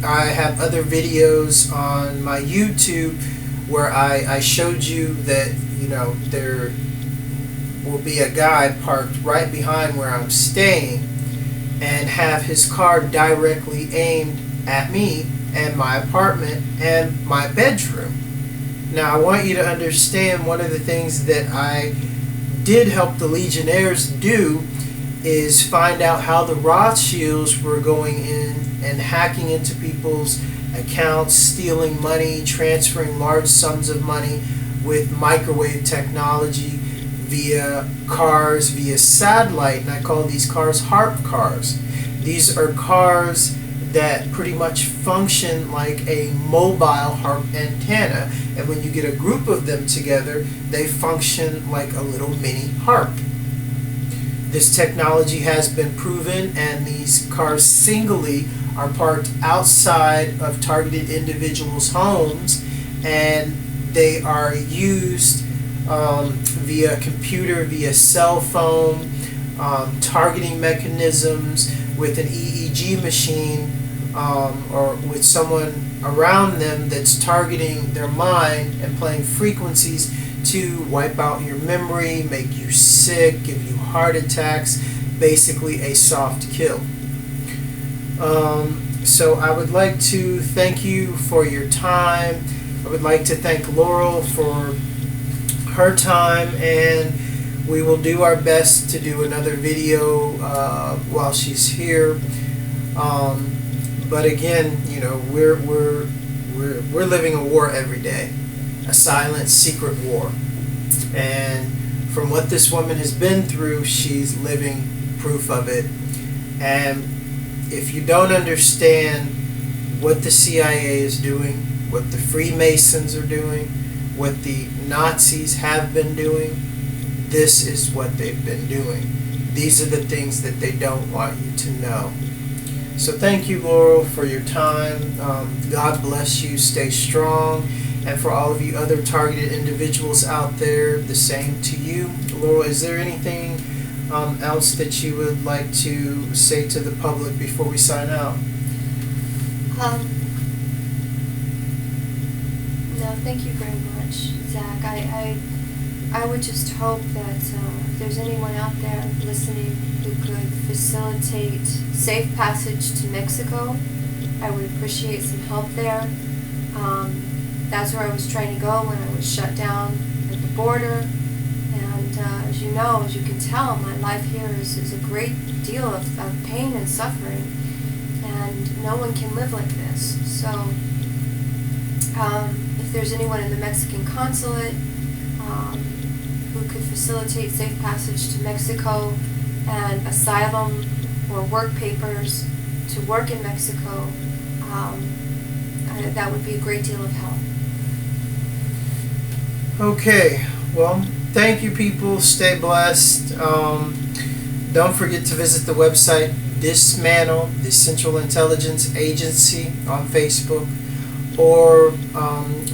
I have other videos on my YouTube where I showed you that, you know, there will be a guy parked right behind where I'm staying and have his car directly aimed at me and my apartment and my bedroom. Now I want you to understand, one of the things that I did help the Legionnaires do is find out how the Rothschilds were going in and hacking into people's accounts, stealing money, transferring large sums of money with microwave technology via cars, via satellite. And I call these cars HARP cars. These are cars that pretty much function like a mobile HARP antenna. And when you get a group of them together, they function like a little mini HARP. This technology has been proven, and these cars singly are parked outside of targeted individuals' homes, and they are used via computer, via cell phone, targeting mechanisms with an EEG machine, or with someone around them that's targeting their mind and playing frequencies to wipe out your memory, make you sick, give you heart attacks, basically a soft kill. So I would like to thank you for your time. I would like to thank Laurel for her time, and we will do our best to do another video while she's here. But again, you know, we're living a war every day, a silent, secret war. And from what this woman has been through, she's living proof of it. And if you don't understand what the CIA is doing, what the Freemasons are doing, what the Nazis have been doing, this is what they've been doing. These are the things that they don't want you to know. So thank you, Laurel, for your time. God bless you. Stay strong. And for all of you other targeted individuals out there, the same to you. Laurel, is there anything else that you would like to say to the public before we sign out? No, thank you very much, Zach. I would just hope that if there's anyone out there listening who could facilitate safe passage to Mexico, I would appreciate some help there. That's where I was trying to go when I was shut down at the border. And as you know, as you can tell, my life here is a great deal of pain and suffering. And no one can live like this. So if there's anyone in the Mexican consulate who could facilitate safe passage to Mexico and asylum or work papers to work in Mexico, that would be a great deal of help. Okay, well, thank you, people. Stay blessed. Don't forget to visit the website Dismantle the Central Intelligence Agency on Facebook, or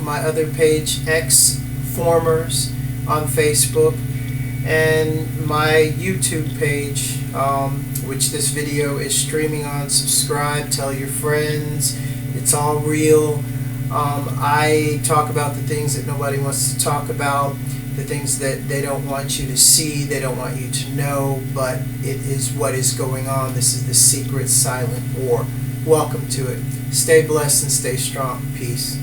my other page, X-Formers, on Facebook, and my YouTube page, which this video is streaming on. Subscribe, tell your friends. It's all real. I talk about the things that nobody wants to talk about, the things that they don't want you to see, they don't want you to know, but it is what is going on. This is the secret silent war. Welcome to it. Stay blessed and stay strong. Peace.